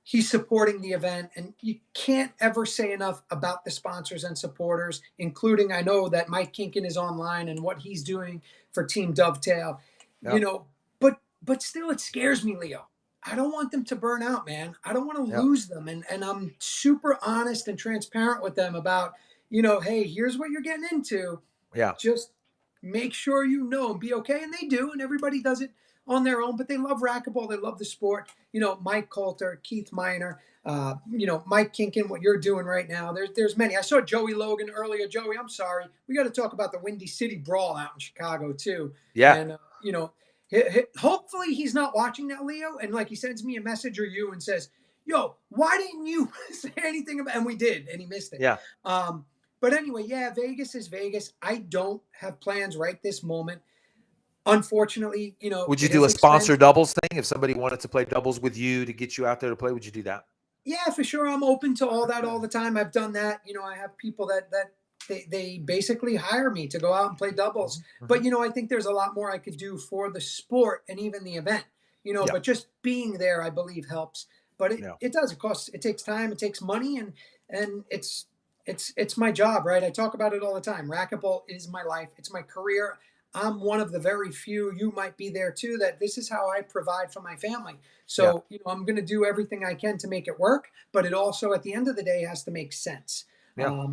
he's supporting the event. And you can't ever say enough about the sponsors and supporters, including, I know that Mike Kinkin is online and what he's doing for Team Dovetail, but still it scares me, Leo. I don't want them to burn out, man. I don't want to lose them. And I'm super honest and transparent with them about, hey, here's what you're getting into. Yeah. Just make sure and be okay. And they do, and everybody does it on their own, but they love racquetball. They love the sport. Mike Coulter, Keith Miner, Mike Kinkin, what you're doing right now. There's many. I saw Joey Logan earlier. Joey, I'm sorry. We got to talk about the Windy City Brawl out in Chicago too. Yeah. And, hopefully he's not watching now, Leo. And he sends me a message or you and says, yo, why didn't you say anything about, and we did, and he missed it. Yeah. But anyway, Vegas is Vegas. I don't have plans right this moment. Unfortunately, would you do a sponsor doubles thing if somebody wanted to play doubles with you to get you out there to play? Would you do that? Yeah, for sure. I'm open to all that all the time. I've done that. I have people that they basically hire me to go out and play doubles. Mm-hmm. But I think there's a lot more I could do for the sport and even the event. But just being there, I believe, helps. But it does. It costs. It takes time. It takes money, and it's my job, right? I talk about it all the time. Racquetball is my life. It's my career. I'm one of the very few, you might be there too, that this is how I provide for my family. So, I'm going to do everything I can to make it work, but it also at the end of the day has to make sense. Yeah.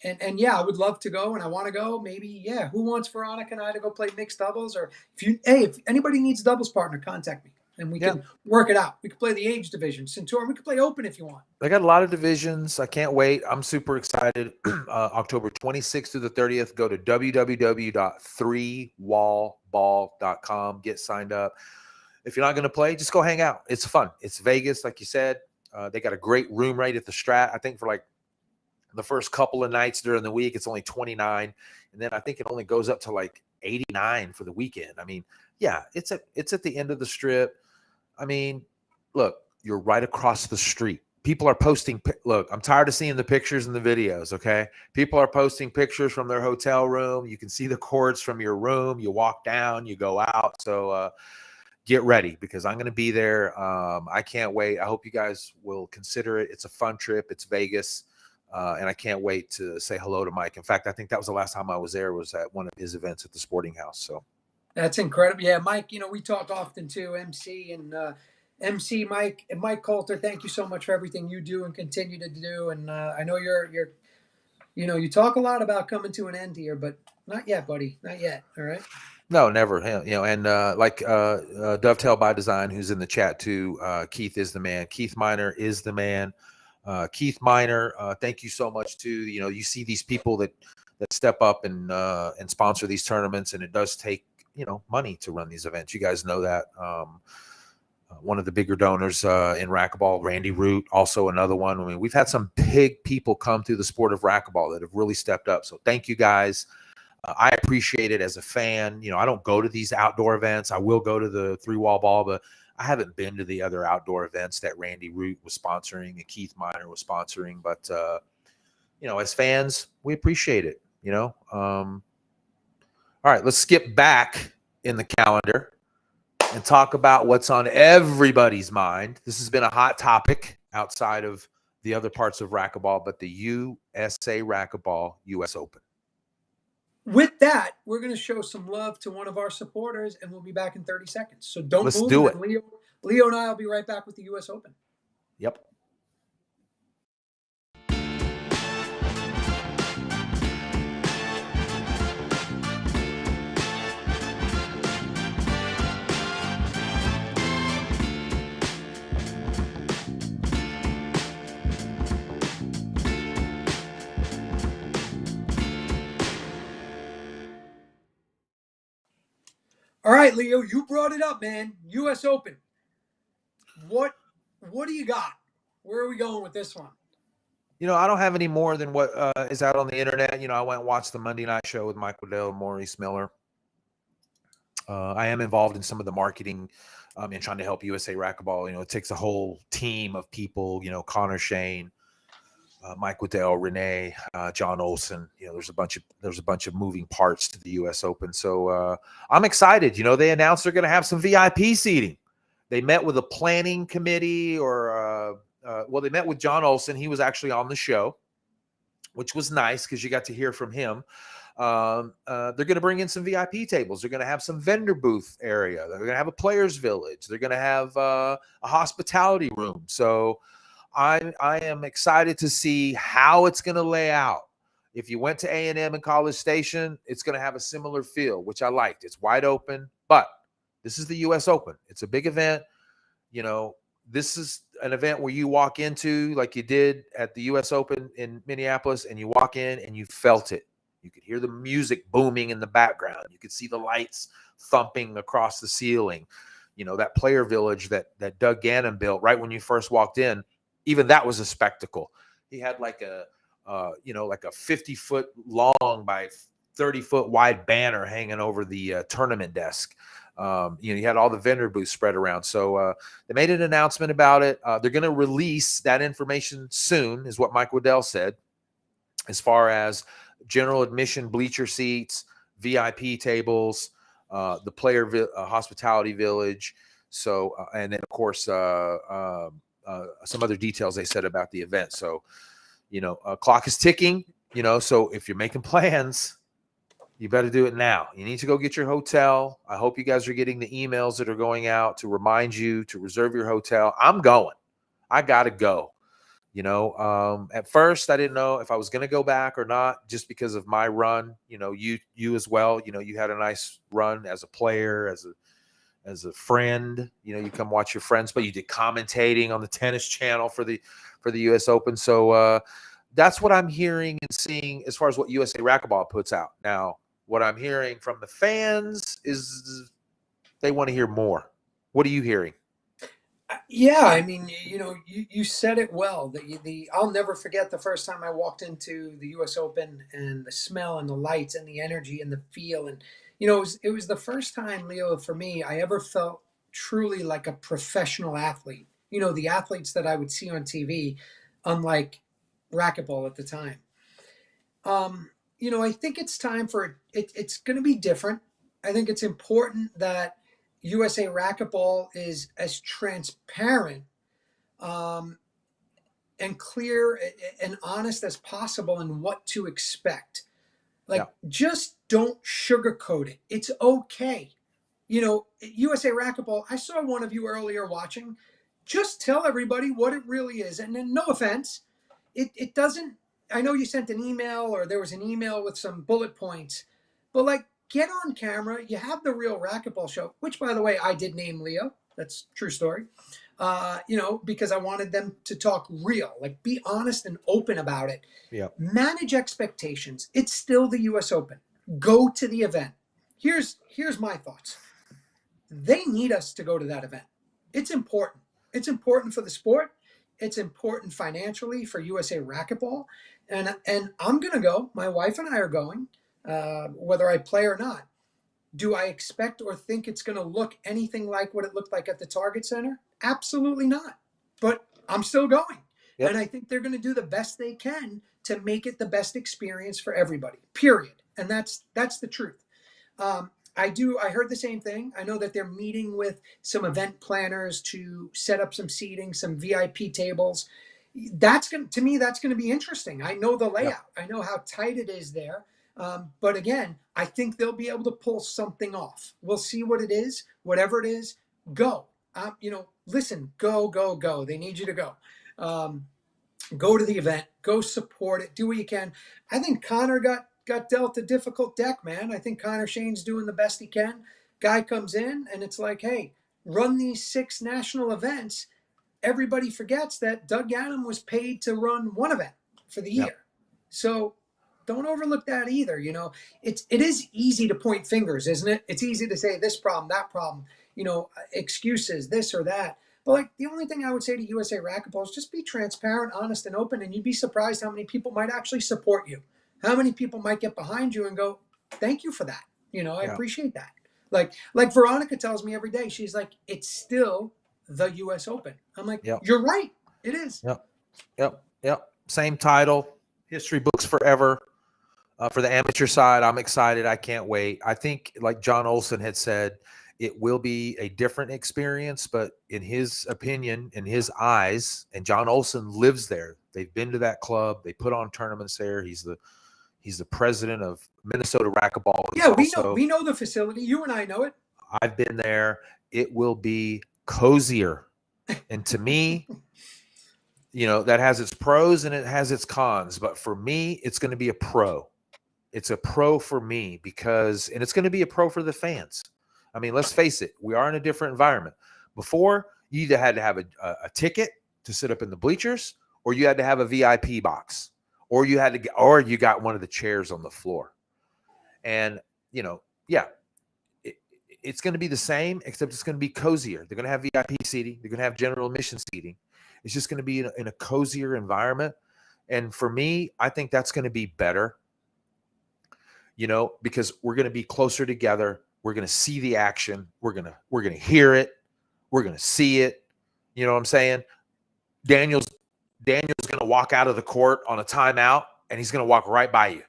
And I would love to go and I want to go. Maybe, who wants Veronica and I to go play mixed doubles? Or if anybody needs a doubles partner, contact me. And we can work it out. We can play the age division, Centurion. We can play open if you want. They got a lot of divisions. I can't wait. I'm super excited. October 26th through the 30th. Go to www.3wallball.com. Get signed up. If you're not going to play, just go hang out. It's fun. It's Vegas, like you said. They got a great room rate at the Strat. I think for the first couple of nights during the week, it's only $29, and then I think it only goes up to $89 for the weekend. I mean, it's at the end of the Strip. I mean, look, you're right across the street. People are posting. Look, I'm tired of seeing the pictures and the videos. Okay. People are posting pictures from their hotel room. You can see the courts from your room. You walk down, you go out. So get ready because I'm going to be there. I can't wait. I hope you guys will consider it. It's a fun trip. It's Vegas. And I can't wait to say hello to Mike. In fact, I think that was the last time I was there was at one of his events at the Sporting House. So. That's incredible. Yeah, Mike, we talk often too, MC and MC Mike and Mike Coulter. Thank you so much for everything you do and continue to do. And I know you're You talk a lot about coming to an end here, but not yet, buddy. Not yet. All right. No, never. And Dovetail by Design, who's in the chat too. Keith is the man. Keith Miner is the man. Keith Miner, thank you so much too. You see these people that step up and sponsor these tournaments, and it does take money to run these events. You guys know that. One of the bigger donors in racquetball, Randy Root, also another one. I mean, we've had some big people come through the sport of racquetball that have really stepped up. So thank you guys. I appreciate it as a fan. I don't go to these outdoor events. I will go to the 3-wall ball, but I haven't been to the other outdoor events that Randy Root was sponsoring and Keith Miner was sponsoring. But, as fans, we appreciate it, All right, let's skip back in the calendar and talk about what's on everybody's mind. This has been a hot topic outside of the other parts of racquetball, but the USA Racquetball US Open. With that, we're going to show some love to one of our supporters, and we'll be back in 30 seconds. So don't Let's move. do it. Leo and I will be right back with the U.S. Open. Yep. All right, Leo, you brought it up, man. U.S. Open. What do you got? Where are we going with this one? I don't have any more than what is out on the internet. I went and watched the Monday night show with Mike Waddell and Maurice Miller. I am involved in some of the marketing and trying to help USA Racquetball. It takes a whole team of people, Connor Shane, Mike Waddell, Renee, John Olson. There's a bunch of moving parts to the U.S. Open. So I'm excited. They announced they're going to have some VIP seating. They met with a planning committee, they met with John Olson. He was actually on the show, which was nice because you got to hear from him. They're going to bring in some VIP tables. They're going to have some vendor booth area. They're going to have a players village. They're going to have a hospitality room. So I am excited to see how it's going to lay out. If you went to A&M and College Station, it's going to have a similar feel, which I liked. It's wide open, but this is the U.S. Open. It's a big event. This is an event where you walk into like you did at the U.S. Open in Minneapolis, and you walk in and you felt it. You could hear the music booming in the background. You could see the lights thumping across the ceiling. That player village that Doug Gannon built right when you first walked in, even that was a spectacle. He had like a 50-foot long by 30-foot wide banner hanging over the tournament desk. You had all the vendor booths spread around. So they made an announcement about it. They're going to release that information soon, is what Mike Waddell said, as far as general admission bleacher seats, VIP tables, the player hospitality village. So, and then of course, some other details they said about the event. So, clock is ticking, so if you're making plans, you better do it now. You need to go get your hotel. I hope you guys are getting the emails that are going out to remind you to reserve your hotel. I'm going. I got to go. At first I didn't know if I was going to go back or not, just because of my run. You as well. You had a nice run as a player, as a friend. You come watch your friends, but you did commentating on the tennis channel for the U.S. Open. So that's what I'm hearing and seeing as far as what USA Racquetball puts out. Now, what I'm hearing from the fans is they want to hear more. What are you hearing? Yeah, I mean, you said it well. I'll never forget the first time I walked into the U.S. Open and the smell and the lights and the energy and the feel, and it was the first time, Leo, for me, I ever felt truly like a professional athlete. The athletes that I would see on TV, unlike racquetball at the time. I think it's time for it. It's going to be different. I think it's important that USA Racquetball is as transparent and clear and honest as possible in what to expect. Just don't sugarcoat it. It's okay. USA Racquetball, I saw one of you earlier watching. Just tell everybody what it really is. And then, no offense, it doesn't I know you sent an email, or there was an email with some bullet points, but like, get on camera. You have the Real Racquetball Show, which, by the way, I did name Leo. That's a true story. Because I wanted them to talk real, like be honest and open about it. Yeah. Manage expectations. It's still the U.S. Open. Go to the event. Here's my thoughts. They need us to go to that event. It's important. It's important for the sport. It's important financially for USA Racquetball. And I'm going to go. My wife and I are going, whether I play or not. Do I expect or think it's going to look anything like what it looked like at the Target Center? Absolutely not. But I'm still going. Yep. And I think they're going to do the best they can to make it the best experience for everybody, period. And that's the truth. I heard the same thing. I know that they're meeting with some event planners to set up some seating, some VIP tables. To me, that's going to be interesting. I know the layout. I know how tight it is there. But again, I think they'll be able to pull something off. We'll see what it is. Whatever it is, go. Listen, go. They need you to go. Go to the event. Go support it. Do what you can. I think Connor got dealt a difficult deck, man. I think Connor Shane's doing the best he can. Guy comes in, and it's like, hey, run these 6 national events. Everybody forgets that Doug Adam was paid to run one event for the year. Yep. So don't overlook that either. It is easy to point fingers, isn't it? It's easy to say this problem, that problem, excuses, this or that. But like, the only thing I would say to USA Racquetball is just be transparent, honest, and open, and you'd be surprised how many people might actually support you. How many people might get behind you and go, thank you for that. I appreciate that. Like Veronica tells me every day, she's like, it's still the US Open. I'm like, You're right. It is. Yep. Same title, history books forever. For the amateur side, I'm excited. I can't wait. I think, like John Olson had said, it will be a different experience, but in his opinion, in his eyes, and John Olson lives there. They've been to that club. They put on tournaments there. He's the president of Minnesota Racquetball. Yeah, we know the facility. You and I know it. I've been there. It will be cozier. And to me, that has its pros and it has its cons. But for me, it's going to be a pro. It's a pro for me and it's going to be a pro for the fans. I mean, let's face it. We are in a different environment. Before, you either had to have a ticket to sit up in the bleachers, or you had to have a VIP box, or you got one of the chairs on the floor. And, it's going to be the same, except it's going to be cozier. They're going to have VIP seating. They're going to have general admission seating. It's just going to be in a cozier environment. And for me, I think that's going to be better, because we're going to be closer together. We're going to see the action. We're going to hear it. We're going to see it. You know what I'm saying? Daniel's going to walk out of the court on a timeout, and he's going to walk right by you.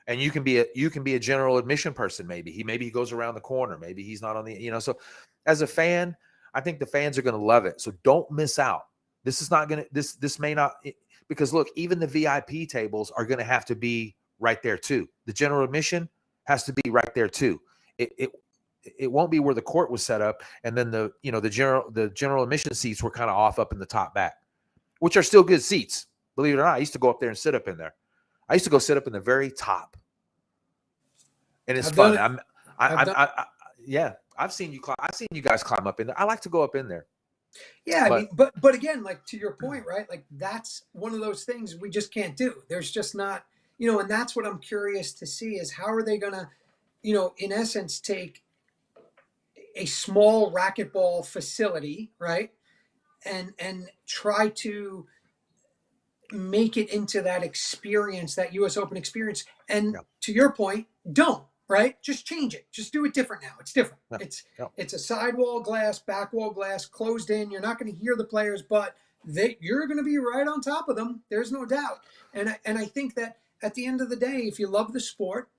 And you can be a general admission person. Maybe he goes around the corner. Maybe he's not on the, so as a fan, I think the fans are going to love it. So don't miss out. This is not going to, this may not, because look, even the VIP tables are going to have to be right there too. The general admission has to be right there too. It won't be where the court was set up. And then the general admission seats were kind of off up in the top back, which are still good seats. Believe it or not, I used to go up there and sit up in there. I used to go sit up in the very top, and it's fun. I've seen you climb. I've seen you guys climb up in there. I like to go up in there. Yeah, but again, like to your point, right? Like that's one of those things we just can't do. There's just not, and that's what I'm curious to see is how are they gonna, in essence, take a small racquetball facility, right, and try to make it into that experience, that US Open experience. And to your point, don't, right? Just change it. Just do it different now. It's different. It's a sidewall glass, back wall glass, closed in. You're not going to hear the players, but you're going to be right on top of them. There's no doubt. And I think that at the end of the day, if you love the sport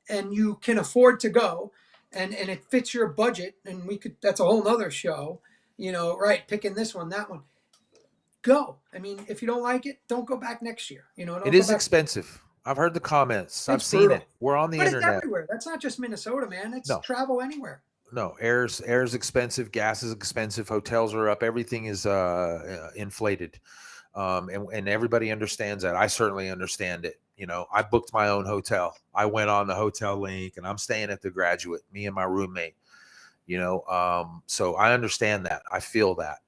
and you can afford to go and it fits your budget, and that's a whole nother show, right? Picking this one, that one. Go. I mean, if you don't like it, don't go back next year. It is expensive. I've heard the comments. I've seen it. We're on the internet. It's everywhere. That's not just Minnesota, man. It's travel anywhere. No, air's expensive. Gas is expensive. Hotels are up. Everything is inflated. And everybody understands that. I certainly understand it. You know, I booked my own hotel. I went on the hotel link, and I'm staying at the Graduate, me and my roommate. You know, so I understand that. I feel that.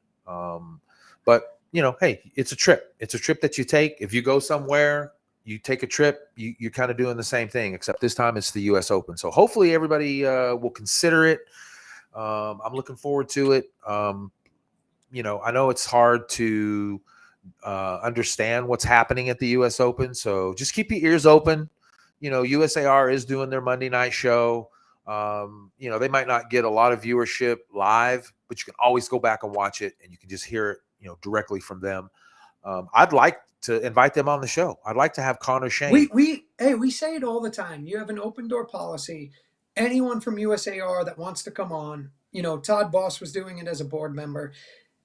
But you know, hey, it's a trip. It's a trip that you take. If you go somewhere, you take a trip, you're kind of doing the same thing, except this time it's the US Open. So hopefully everybody will consider it. I'm looking forward to it. You know, I know it's hard to understand what's happening at the US Open. So just keep your ears open. You know, USAR is doing their Monday night show. You know, they might not get a lot of viewership live, but you can always go back and watch it, and you can just hear it, you know, directly from them. I'd like to invite them on the show. I'd like to have Connor Shane. We say it all the time. You have an open door policy. Anyone from USAR that wants to come on, you know, Todd Boss was doing it as a board member.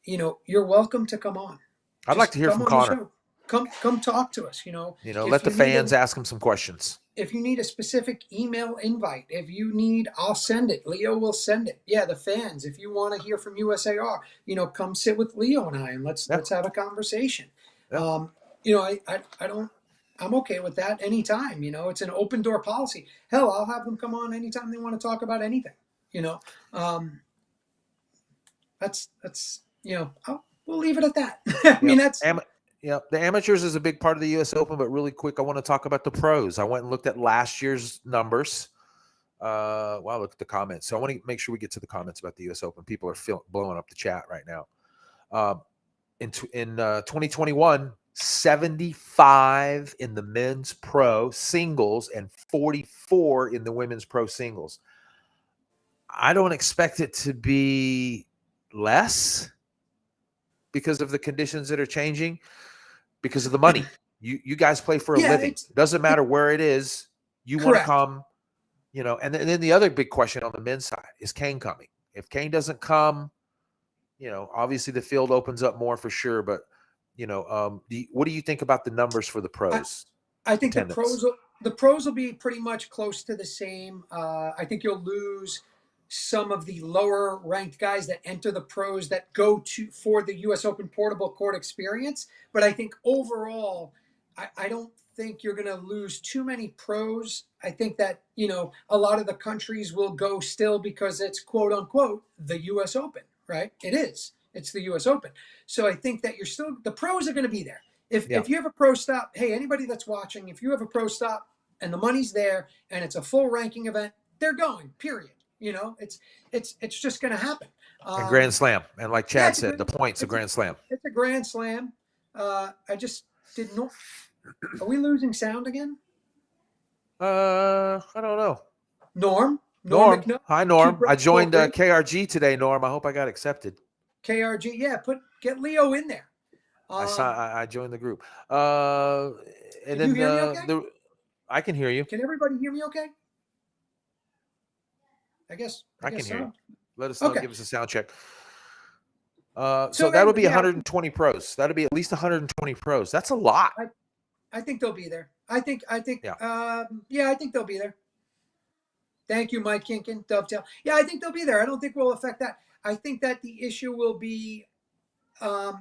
You know, you're welcome to come on. I'd like to hear from Connor. Come talk to us. You know, let the fans ask him some questions. If you need a specific email invite, if you need, I'll send it. Leo will send it. Yeah, the fans. If you want to hear from USAR, you know, come sit with Leo and I, and let's have a conversation. Yeah. You know, I don't. I'm okay with that anytime. You know, it's an open door policy. Hell, I'll have them come on anytime they want to talk about anything. You know, that's you know, we'll leave it at that. I mean, that's. Yeah, the amateurs is a big part of the U.S. Open, but really quick, I want to talk about the pros. I went and looked at last year's numbers. Wow, look at the comments. So I want to make sure we get to the comments about the U.S. Open. People are blowing up the chat right now. In 2021, 75 in the men's pro singles and 44 in the women's pro singles. I don't expect it to be less because of the conditions that are changing. Because of the money. You guys play for a living. It doesn't matter where it is. You want to come, you know. And then the other big question on the men's side is Kane coming. If Kane doesn't come, you know, obviously the field opens up more for sure. But, you know, what do you think about the numbers for the pros? I think the pros will be pretty much close to the same. I think you'll lose some of the lower ranked guys that enter the pros that go for the US Open portable court experience. But I think overall, I don't think you're going to lose too many pros. I think that, you know, a lot of the countries will go still because it's quote unquote the US Open, right? It is. It's the US Open. So I think that the pros are going to be there. If you have a pro stop, hey, anybody that's watching, if you have a pro stop and the money's there and it's a full ranking event, they're going, period. You know, it's just going to happen. And Grand Slam. And like Chad said, the point's a Grand Slam. It's a Grand Slam. I just did not. Are we losing sound again? I don't know. Norm. Hi, Norm. I joined KRG today, Norm. I hope I got accepted. KRG. Yeah, get Leo in there. I joined the group. And then you hear me okay? I can hear you. Can everybody hear me okay? I guess I can so. hear you. Let us know. Okay. Give us a sound check. So that would be 120 pros. That would be at least 120 pros. That's a lot. I think they'll be there. I think I think they'll be there. Thank you, Mike Kinkin. Dovetail. Yeah, I think they'll be there. I don't think we'll affect that. I think that the issue will be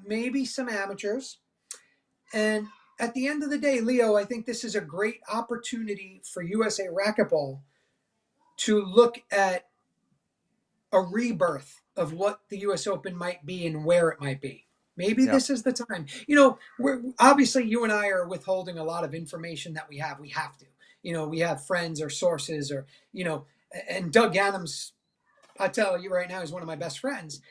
maybe some amateurs. And at the end of the day, Leo, I think this is a great opportunity for USA Racquetball to look at a rebirth of what the US Open might be and where it might be. Maybe this is the time. You know, obviously you and I are withholding a lot of information that we have. We have to. You know, we have friends or sources or, you know, and Doug Adams, I tell you right now, is one of my best friends.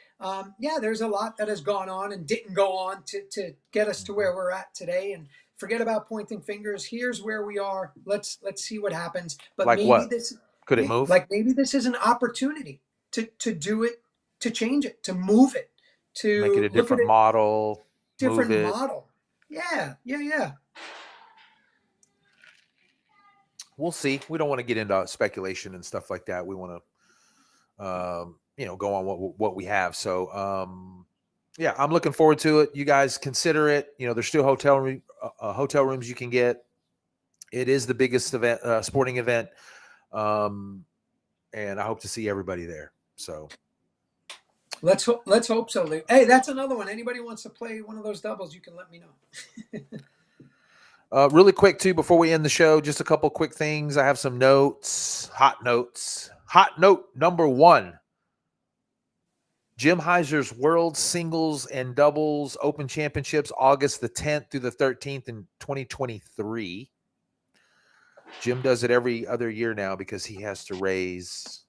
There's a lot that has gone on and didn't go on to get us to where we're at today. And forget about pointing fingers. Here's where we are. Let's see what happens. But like maybe what? This could it move? Like maybe this is an opportunity to do it, to change it, to move it, to make it a different model. Different model. Yeah. We'll see. We don't want to get into speculation and stuff like that. We want to, go on what we have. So, I'm looking forward to it. You guys consider it. You know, there's still hotel rooms you can get. It is the biggest event, sporting event, and I hope to see everybody there. So, Let's hope so, Lou. Hey, that's another one. Anybody wants to play one of those doubles, you can let me know. Really quick too, before we end the show, just a couple quick things. I have some notes, hot notes. Hot note number 1. Jim Heiser's World Singles and Doubles Open Championships, August the 10th through the 13th in 2023. Jim does it every other year now because he has to raise,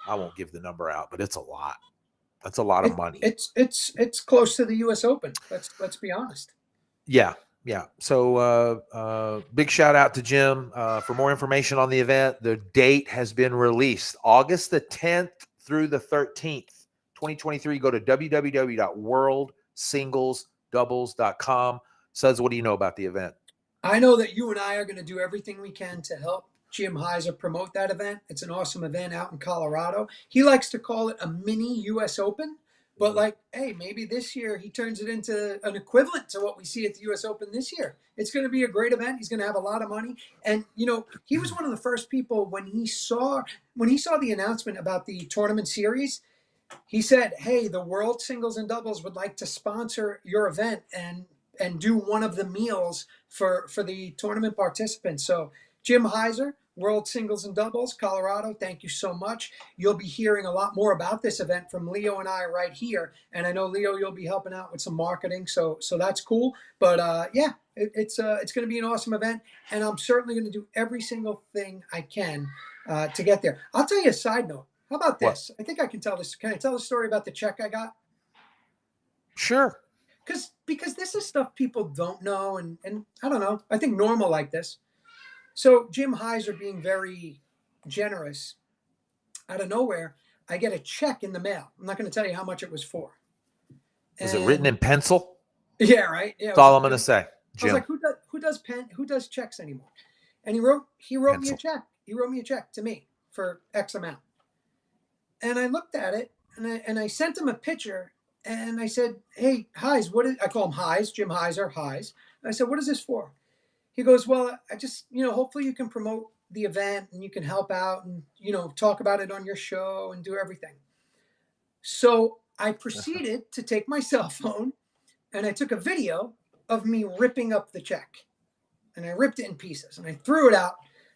I won't give the number out, but it's a lot. That's a lot of money. It's close to the U.S. Open. Let's be honest. Yeah. So big shout out to Jim. For more information on the event, the date has been released, August the 10th through the 13th, 2023. Go to www.worldsingles.doubles.com. Suds, what do you know about the event? I know that you and I are going to do everything we can to help Jim Heiser promote that event. It's an awesome event out in Colorado. He likes to call it a mini U.S. Open, but like, hey, maybe this year he turns it into an equivalent to what we see at the U.S. Open this year. It's going to be a great event. He's going to have a lot of money. And, you know, he was one of the first people when he saw the announcement about the tournament series. He said, hey, the World Singles and Doubles would like to sponsor your event and do one of the meals for the tournament participants. So Jim Heiser, World Singles and Doubles, Colorado, thank you so much. You'll be hearing a lot more about this event from Leo and I right here. And I know, Leo, you'll be helping out with some marketing, so that's cool. But it's going to be an awesome event, and I'm certainly going to do every single thing I can to get there. I'll tell you a side note. How about this? What? I think I can tell this. Can I tell the story about the check I got? Sure. Because this is stuff people don't know, and I don't know. I think normal like this. So Jim Heiser being very generous, out of nowhere, I get a check in the mail. I'm not going to tell you how much it was for. Is it written in pencil? Yeah, right. Yeah, that's all I'm going to say. Jim. I was like, who does checks anymore? And he wrote me a check. He wrote me a check to me for X amount. And I looked at it, and I sent him a picture, and I said, hey, Heis, I call him Heis, Jim Heiser, Heis. And I said, what is this for? He goes, well, I just, hopefully you can promote the event and you can help out and, talk about it on your show and do everything. So I proceeded to take my cell phone, and I took a video of me ripping up the check. And I ripped it in pieces, and I threw it out,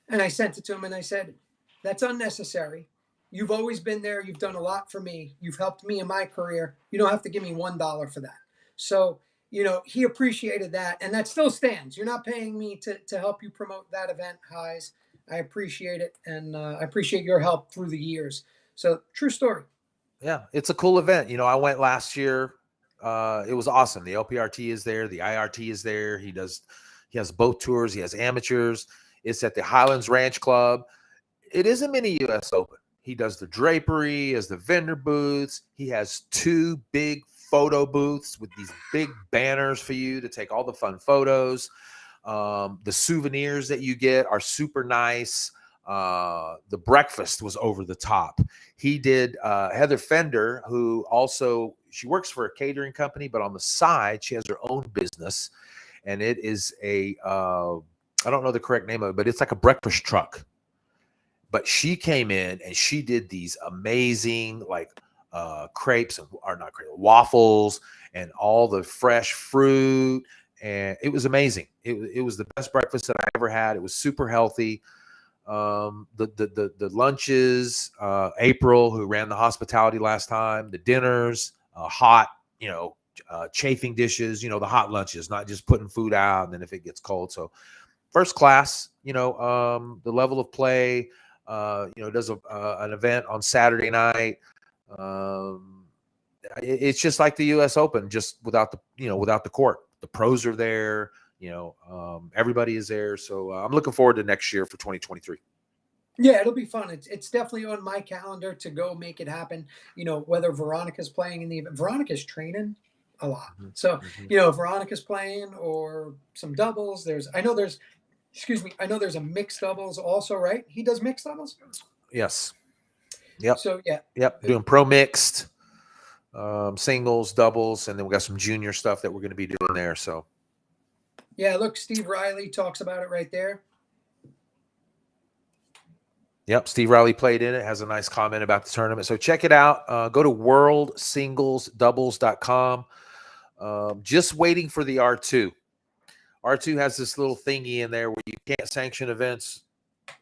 and I sent it to him, and I said, that's unnecessary. You've always been there. You've done a lot for me. You've helped me in my career. You don't have to give me $1 for that. So, he appreciated that, and that still stands. You're not paying me to help you promote that event, Heis. I appreciate it, and I appreciate your help through the years. So, true story. Yeah, it's a cool event. I went last year. It was awesome. The LPRT is there. The IRT is there. He has both tours. He has amateurs. It's at the Highlands Ranch Club. It is a mini U.S. Open. He does the drapery, has the vendor booths. He has 2 big photo booths with these big banners for you to take all the fun photos. The souvenirs that you get are super nice. The breakfast was over the top. He did Heather Fender, who also, she works for a catering company, but on the side, she has her own business. And it is I don't know the correct name of it, but it's like a breakfast truck. But she came in and she did these amazing crepes, waffles, and all the fresh fruit. And it was amazing. It was the best breakfast that I ever had. It was super healthy. The lunches, April, who ran the hospitality last time, the dinners, hot, chafing dishes, the hot lunches, not just putting food out and then if it gets cold. So first class, the level of play, does an event on Saturday night. It's just like the U.S. Open, just without the court. The pros are there. Everybody is there. So I'm looking forward to next year for 2023. Yeah, it'll be fun. It's definitely on my calendar to go make it happen. Whether Veronica's playing in the event. Veronica's training a lot. So, if Veronica's playing or some doubles, I know there's a mixed doubles also, right? He does mixed doubles? Yes. Yep. So, yeah. Yep. Doing pro mixed, singles, doubles, and then we got some junior stuff that we're going to be doing there. So. Yeah, look, Steve Riley talks about it right there. Yep, Steve Riley played in it, has a nice comment about the tournament. So check it out. Go to worldsinglesdoubles.com. Just waiting for the R2. R2 has this little thingy in there where you can't sanction events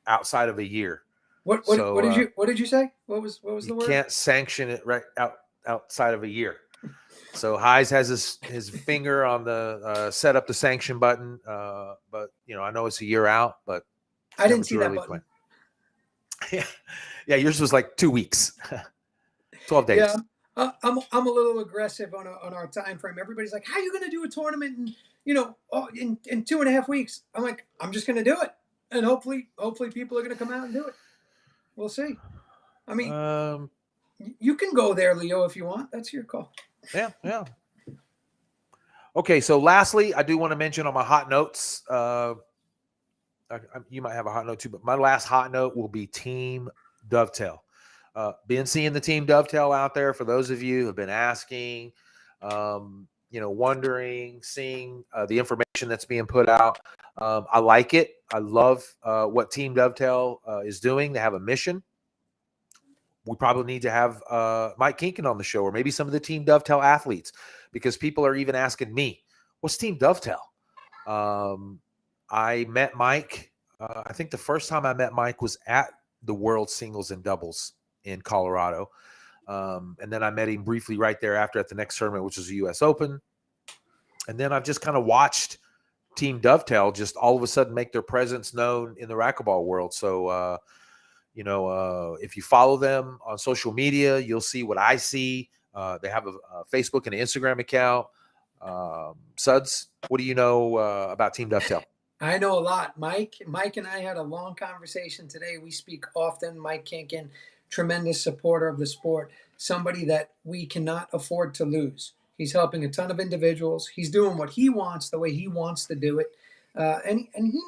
outside of a year. What did you say? What was the You word? can't sanction it outside of a year. So Heise has his finger on the set up the sanction button, but I know it's a year out, but I didn't see that button. Yeah, yours was like 2 weeks, 12 days. Yeah, I'm a little aggressive on our time frame. Everybody's like, "How are you going to do a tournament in in 2.5 weeks?" I'm like, "I'm just going to do it, and hopefully people are going to come out and do it. We'll see." I mean, you can go there, Leo, if you want. That's your call. Yeah. Okay, so lastly, I do want to mention on my hot notes. You might have a hot note too, but my last hot note will be Team Dovetail. Been seeing the Team Dovetail out there. For those of you who have been asking, wondering, seeing the information that's being put out, I like it. I love what Team Dovetail is doing. They have a mission. We probably need to have Mike Kinkin on the show, or maybe some of the Team Dovetail athletes, because people are even asking me, "What's Team Dovetail?" I met Mike. I think the first time I met Mike was at the World Singles and Doubles in Colorado. And then I met him briefly right thereafter at the next tournament, which was the U.S. Open. And then I've just kind of watched Team Dovetail just all of a sudden make their presence known in the racquetball world. So, if you follow them on social media, you'll see what I see. They have a Facebook and an Instagram account. Suds, what do you know about Team Dovetail? I know a lot. Mike and I had a long conversation today. We speak often. Mike Kinkin, tremendous supporter of the sport, somebody that we cannot afford to lose. He's helping a ton of individuals. He's doing what he wants the way he wants to do it. And he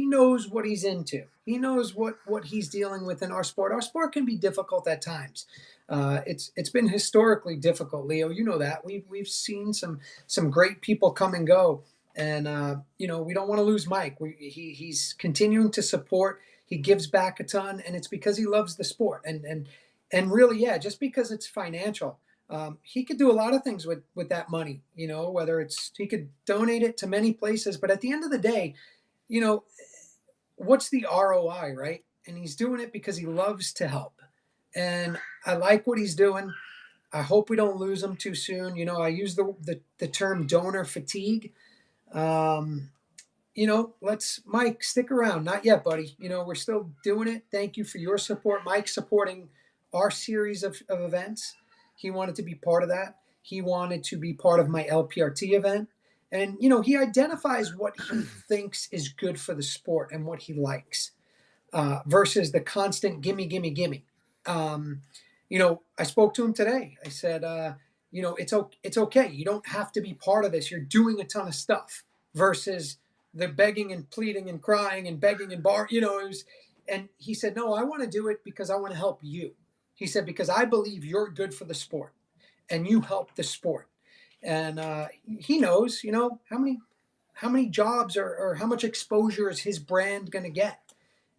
knows what he's into. He knows what he's dealing with in our sport. Our sport can be difficult at times. It's been historically difficult, Leo. You know that. We've seen some great people come and go. And we don't want to lose Mike. He's continuing to support. He gives back a ton, and it's because he loves the sport. And really, yeah, just because it's financial, he could do a lot of things with that money. Whether it's he could donate it to many places, but at the end of the day, what's the ROI, right? And he's doing it because he loves to help. And I like what he's doing. I hope we don't lose him too soon. I use the term donor fatigue. Let's Mike stick around. Not yet, buddy. We're still doing it. Thank you for your support. Mike supporting our series of events. He wanted to be part of that. He wanted to be part of my LPRT event. And, he identifies what he thinks is good for the sport and what he likes versus the constant gimme, gimme, gimme. I spoke to him today. I said, it's okay. You don't have to be part of this. You're doing a ton of stuff versus the begging and pleading and crying and begging and and he said, no, I want to do it because I want to help you. He said, because I believe you're good for the sport and you help the sport. And he knows, how many jobs or how much exposure is his brand going to get.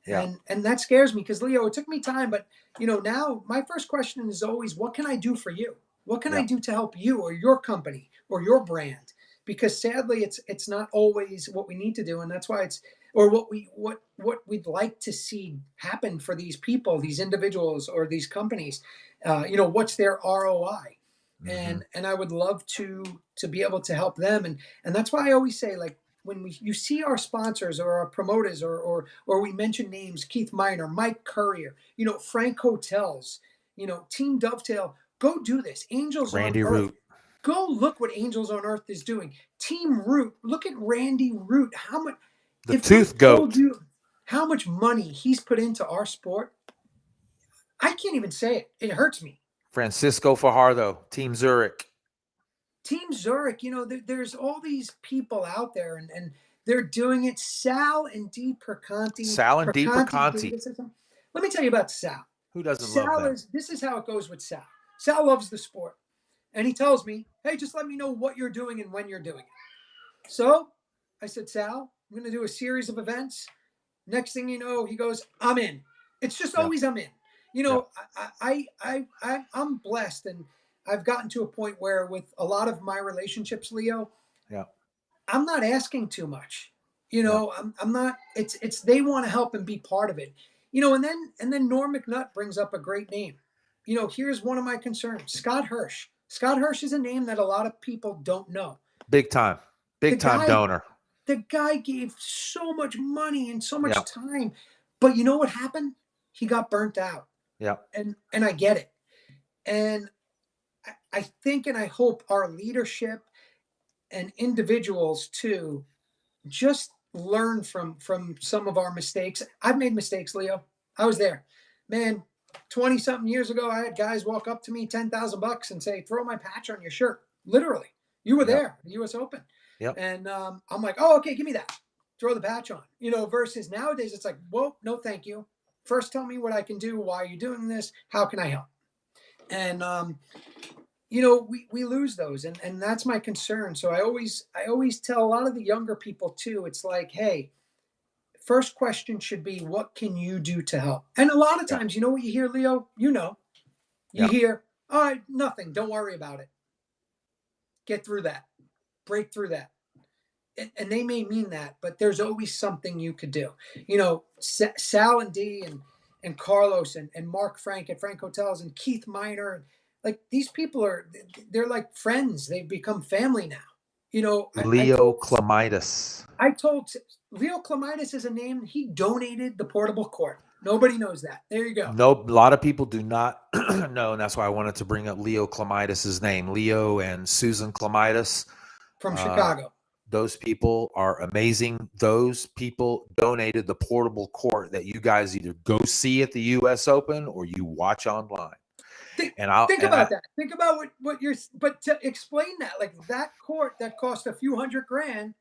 Yeah. And that scares me because, Leo, it took me time. But, now my first question is always, what can I do for you? What can I do to help you or your company or your brand? Because sadly, it's not always what we need to do. And that's why what we'd like to see happen for these people, these individuals or these companies. What's their ROI? Mm-hmm. And I would love to be able to help them. And that's why I always say, like, when you see our sponsors or our promoters or we mention names, Keith Miner, Mike Courier, Frank Hotels, Team Dovetail, go do this. Angels Randy on Earth. Root. Go look what Angels on Earth is doing. Team Root. Look at Randy Root. How much? The Tooth Goat. How much money he's put into our sport? I can't even say it. It hurts me. Francisco Fajardo, Team Zurich. Team Zurich, there's all these people out there, and they're doing it. Sal and Dee Perconti. Let me tell you about Sal. Who doesn't love them? This is how it goes with Sal. Sal loves the sport. And he tells me, hey, just let me know what you're doing and when you're doing it. So I said, Sal, I'm going to do a series of events. Next thing you know, he goes, I'm in. It's just Yeah. always I'm in. You know, I'm blessed, and I've gotten to a point where with a lot of my relationships, Leo, Yeah. I'm not asking too much. You Yeah. know, I'm not. It's they want to help and be part of it. You know, and then Norm McNutt brings up a great name. You know, here's one of my concerns: Scott Hirsch. Scott Hirsch is a name that a lot of people don't know. Big time The guy, donor. the guy gave so much money and so Yeah. much time, but you know what happened? He got burnt out, Yeah. and I get it. And I think and I hope our leadership and individuals too just learn from some of our mistakes. I've made mistakes, Leo. I was there, man. 20 something years ago, I had guys walk up to me, $10,000 and say, "Throw my patch on your shirt." Literally, you were Yeah. there, the U.S. Open, Yep. and I'm like, "Oh, okay, give me that." Throw the patch on. You know, versus nowadays, it's like, "Well, no, thank you. First, tell me what I can do. Why are you doing this? How can I help?" And you know, we lose those, and that's my concern. So I always tell a lot of the younger people too, it's like, hey, first question should be, what can you do to help? And a lot of Yeah. times, you know what you hear, Leo? You Yeah. hear, all right, nothing, don't worry about it, get through that, break through that. And they may mean that, but there's always something you could do. You know, Sal and D and Carlos and Mark Frank at Frank Hotels and Keith Miner, like these people they're like friends. They've become family now. You know, Leo Clemitis. I told Leo Clemitis is a name. He donated the portable court. Nobody knows that. There you go. No, a lot of people do not know, and that's why I wanted to bring up Leo Clemitis' name. Leo and Susan Clemitis. From Uh, Chicago. those people are amazing. Those people donated the portable court that you guys either go see at the U.S. Open or you watch online. Think, And I think about that. Think about what you're. But to explain that, like that court that cost a few $100,000,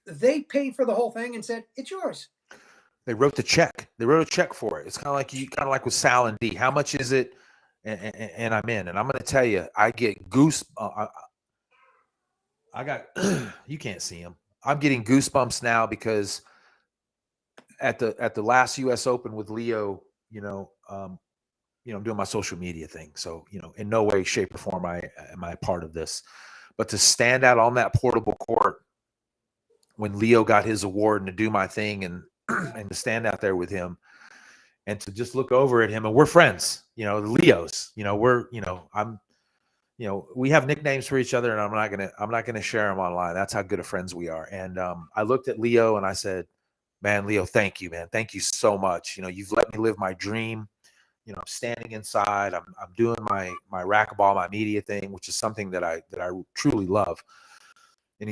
they paid for the whole thing and said it's yours. they wrote the check. They wrote a check for it. It's kind of like with Sal and D. How much is it? And I'm in. And I'm going to tell you, I get I got you can't see them. I'm getting goosebumps now because at the last U.S. Open with Leo, I'm doing my social media thing. So, in no way, shape, or form am I a part of this. But to stand out on that portable court when Leo got his award and to do my thing and and to stand out there with him and to just look over at him, and we're friends, the Leos, we have nicknames for each other, and I'm not gonna share them online. That's how good of friends we are. And I looked at Leo and I said, "Man, Leo, thank you, man. Thank you so much. You've let me live my dream. I'm standing inside. I'm doing my racquetball, my media thing, which is something that I truly love." And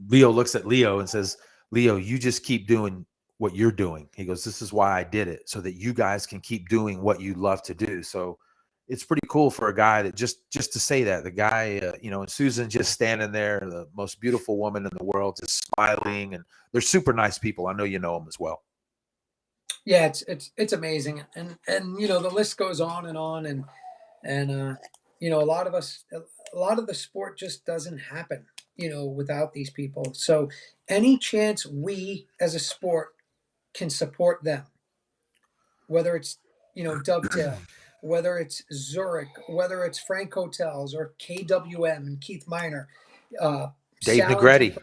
Leo looks at Leo and says, "Leo, you just keep doing what you're doing." He goes, "This is why I did it, so that you guys can keep doing what you love to do." So it's pretty cool for a guy that just to say that. The guy, and Susan just standing there, the most beautiful woman in the world, just smiling, and they're super nice people. I know you know them as well. Yeah, it's amazing, and the list goes on and a lot of the sport just doesn't happen, without these people. So any chance we as a sport can support them, whether it's Dovetail, whether it's Zurich, whether it's Frank Hotels or KWM and Keith Miner, Dave Sal and Negretti.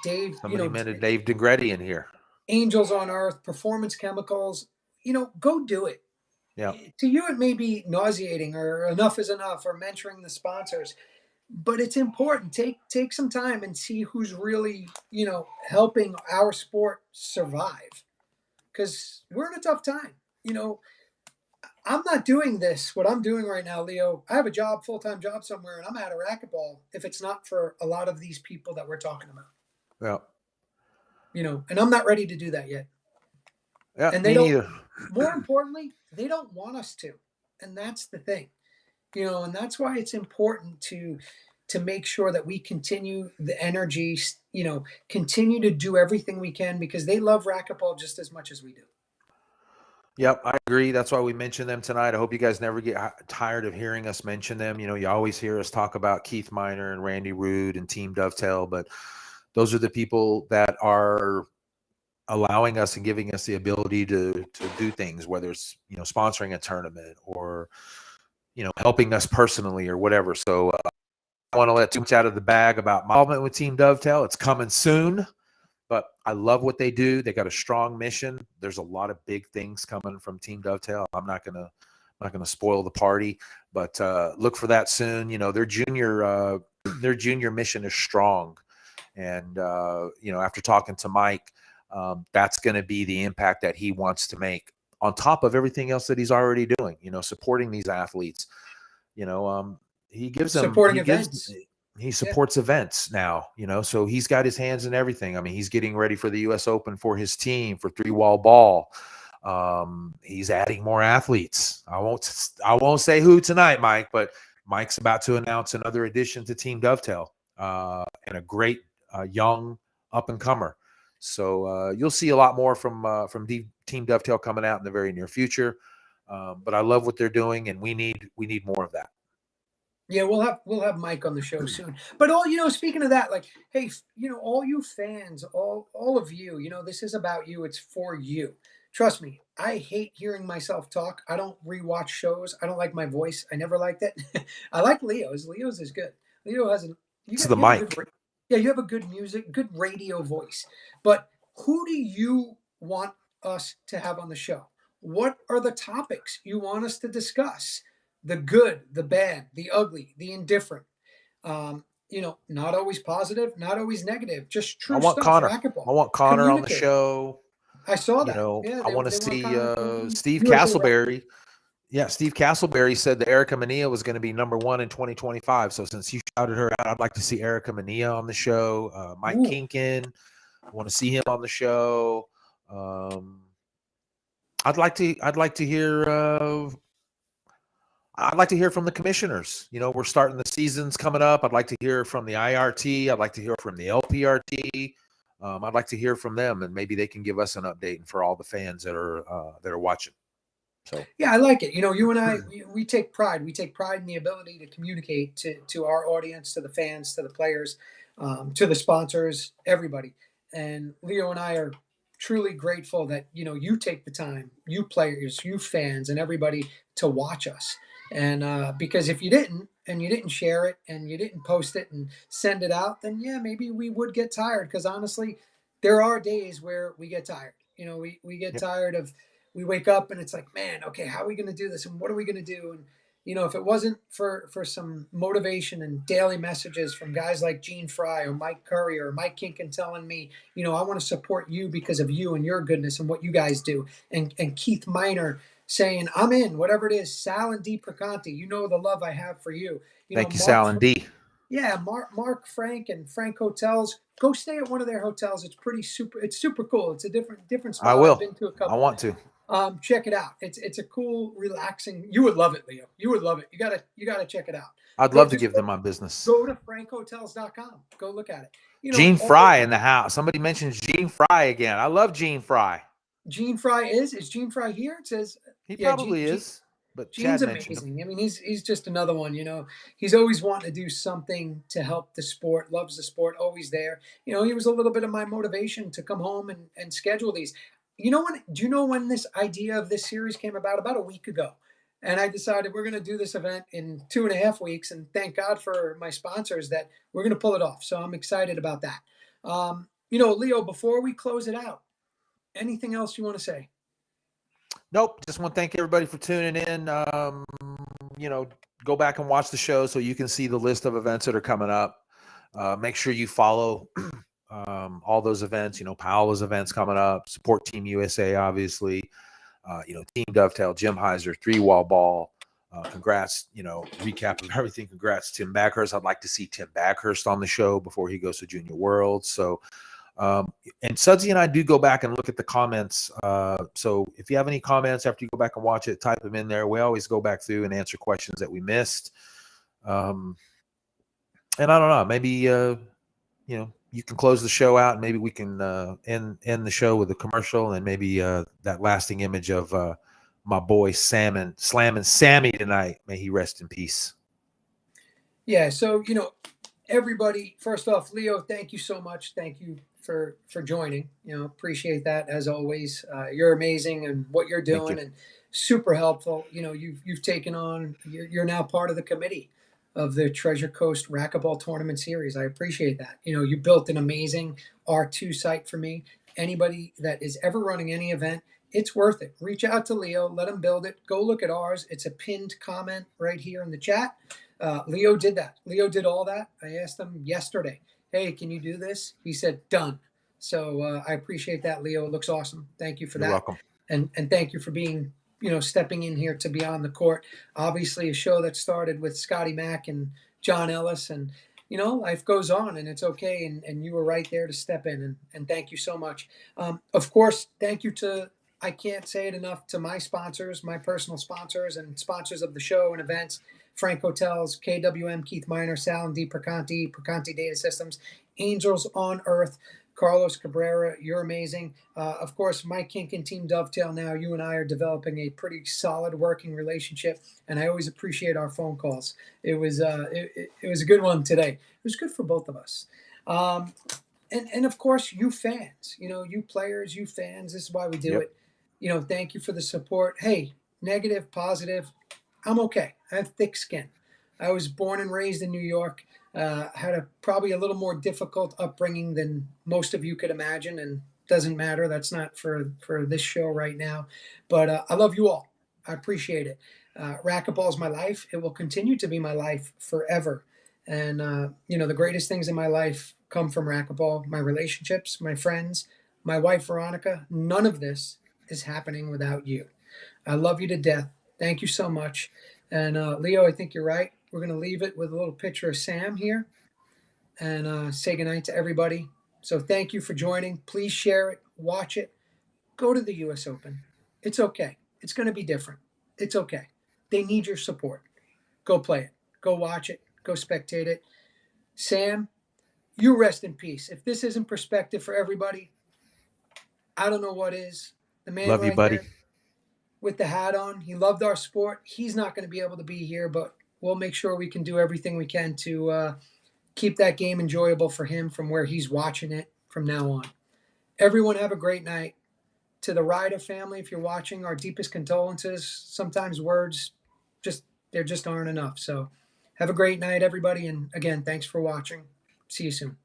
Dave, Somebody mentioned Dave Negretti in here. Angels on Earth, Performance Chemicals, go do it. Yeah. To you, it may be nauseating or enough is enough or mentoring the sponsors, but it's important. Take some time and see who's really, helping our sport survive, because we're in a tough time. I'm not doing this, what I'm doing right now, Leo. I have a job, full-time job somewhere, and I'm out of racquetball if it's not for a lot of these people that we're talking about. Yeah. And I'm not ready to do that yet. Yeah, And me neither. More importantly, they don't want us to. And that's the thing. And that's why it's important to make sure that we continue the energy, continue to do everything we can, because they love racquetball just as much as we do. Yep, I agree. That's why we mentioned them tonight. I hope you guys never get tired of hearing us mention them. You always hear us talk about Keith Miner and Randy Rude and Team Dovetail, but those are the people that are allowing us and giving us the ability to do things, whether it's, sponsoring a tournament or, helping us personally or whatever. So I want to let too much out of the bag about my involvement with Team Dovetail. It's coming soon, but I love what they do. They got a strong mission. There's a lot of big things coming from Team Dovetail. I'm not gonna spoil the party, but look for that soon. Their junior mission is strong, and after talking to Mike, that's going to be the impact that he wants to make on top of everything else that he's already doing. Supporting these athletes. He gives them Supporting events. He supports events now, so he's got his hands in everything. I mean, he's getting ready for the US Open for his team for 3-wall ball. He's adding more athletes. I won't say who tonight, Mike, but Mike's about to announce another addition to Team Dovetail, and a great young up and comer. So you'll see a lot more from Team Dovetail coming out in the very near future. But I love what they're doing, and we need more of that. Yeah, we'll have Mike on the show soon. But speaking of that, like, hey, all you fans, all of you, this is about you. It's for you. Trust me, I hate hearing myself talk. I don't rewatch shows. I don't like my voice. I never liked it. I like Leo's. Leo's is good. Leo has It's the mic. You have a good good radio voice. But who do you want us to have on the show? What are the topics you want us to discuss? The good, the bad, the ugly, the indifferent. Not always positive, not always negative, just true stuff. Racquetball. I want Connor on the show. I saw that. I want to see Steve Castleberry. Yeah, Steve Castleberry said that Erica Mania was going to be #1 in 2025. So since you shouted her out, I'd like to see Erica Mania on the show. Mike Kinkin, I want to see him on the show. I'd like to hear. I'd like to hear from the commissioners. We're starting the seasons coming up. I'd like to hear from the IRT. I'd like to hear from the LPRT. I'd like to hear from them, and maybe they can give us an update for all the fans that are watching. So yeah, I like it. You and I, we take pride. We take pride in the ability to communicate to our audience, to the fans, to the players, to the sponsors, everybody. And Leo and I are truly grateful that you take the time, you players, you fans, and everybody to watch us. And because if you didn't, and you didn't share it, and you didn't post it and send it out, then yeah, maybe we would get tired. Because honestly, there are days where we get tired. We get tired of. We wake up and it's like, man, okay, how are we going to do this, and what are we going to do? And if it wasn't for some motivation and daily messages from guys like Gene Fry or Mike Curry or Mike Kinkin telling me, I want to support you because of you and your goodness and what you guys do, and Keith Miner saying, I'm in, whatever it is, Sal and D Pracanti, the love I have for you. Thank you, Sal and D. Yeah, Mark Frank and Frank Hotels. Go stay at one of their hotels. It's super cool. It's a different spot. I will. I've been to a couple. I want to. Check it out. It's a cool, relaxing. You would love it, Leo. You would love it. You gotta check it out. I'd love to give them my business. Go to frankhotels.com. Go look at it. Gene Fry in the house. Somebody mentions Gene Fry again. I love Gene Fry. Gene Fry is Gene Fry here? It says he probably is. But Gene's amazing. I mean, he's just another one. He's always wanting to do something to help the sport. Loves the sport. Always there. He was a little bit of my motivation to come home and schedule these. Do you know when this idea of this series came about? About a week ago. And I decided we're going to do this event in 2.5 weeks. And thank God for my sponsors that we're going to pull it off. So I'm excited about that. Leo, before we close it out, anything else you want to say? Nope. Just want to thank everybody for tuning in. Go back and watch the show so you can see the list of events that are coming up. Make sure you follow all those events, Paola's events coming up, support Team USA, obviously, Team Dovetail, Jim Heiser, 3-wall ball. Congrats, recap of everything. Congrats, Tim Backhurst. I'd like to see Tim Backhurst on the show before he goes to Junior World. So, and Sudsy and I do go back and look at the comments. So if you have any comments after you go back and watch it, type them in there. We always go back through and answer questions that we missed. And I don't know, maybe, you can close the show out, and maybe we can end the show with a commercial, and maybe that lasting image of my boy slamming Sammy tonight. May he rest in peace. Yeah. So, everybody, first off, Leo, thank you so much. Thank you for joining. Appreciate that as always. You're amazing, and what you're Thank doing, you. and super helpful. You've taken on. You're now part of the committee of the Treasure Coast Racquetball Tournament Series. I appreciate that. You built an amazing R2 site for me. Anybody that is ever running any event, it's worth it. Reach out to Leo, let him build it. Go look at ours. It's a pinned comment right here in the chat. Leo did that. Leo did all that. I asked him yesterday, hey, can you do this? He said, done. So I appreciate that, Leo. It looks awesome. Thank you for You're that. welcome. And thank you for being, stepping in here to Beyond the Court. Obviously, a show that started with Scotty Mack and John Ellis, and life goes on, and it's okay. And you were right there to step in, and thank you so much. Of course, thank you to, I can't say it enough, to my sponsors, my personal sponsors and sponsors of the show and events: Frank Hotels, KWM, Keith Miner, Sal and D Perconti, Perconti Data Systems, Angels on Earth, Carlos Cabrera, you're amazing. Of course, Mike Kink and Team Dovetail. Now you and I are developing a pretty solid working relationship, and I always appreciate our phone calls. It was it was a good one today. It was good for both of us. And of course, you fans, you players, you fans. This is why we do Yep. it. Thank you for the support. Hey, negative, positive, I'm okay. I have thick skin. I was born and raised in New York. Had probably a little more difficult upbringing than most of you could imagine, and doesn't matter. That's not for this show right now. But I love you all. I appreciate it. Racquetball is my life. It will continue to be my life forever. And the greatest things in my life come from racquetball. My relationships, my friends, my wife Veronica. None of this is happening without you. I love you to death. Thank you so much. And Leo, I think you're right. We're going to leave it with a little picture of Sam here and say goodnight to everybody. So thank you for joining. Please share it, watch it, go to the US Open. It's okay. It's going to be different. It's okay. They need your support. Go play it. Go watch it. Go spectate it. Sam, you rest in peace. If this isn't perspective for everybody, I don't know what is. The man Love you, right buddy. there with the hat on. He loved our sport. He's not going to be able to be here, but we'll make sure we can do everything we can to keep that game enjoyable for him from where he's watching it from now on. Everyone have a great night. To the Ryder family, if you're watching, our deepest condolences. Sometimes words there just aren't enough. So have a great night, everybody. And again, thanks for watching. See you soon.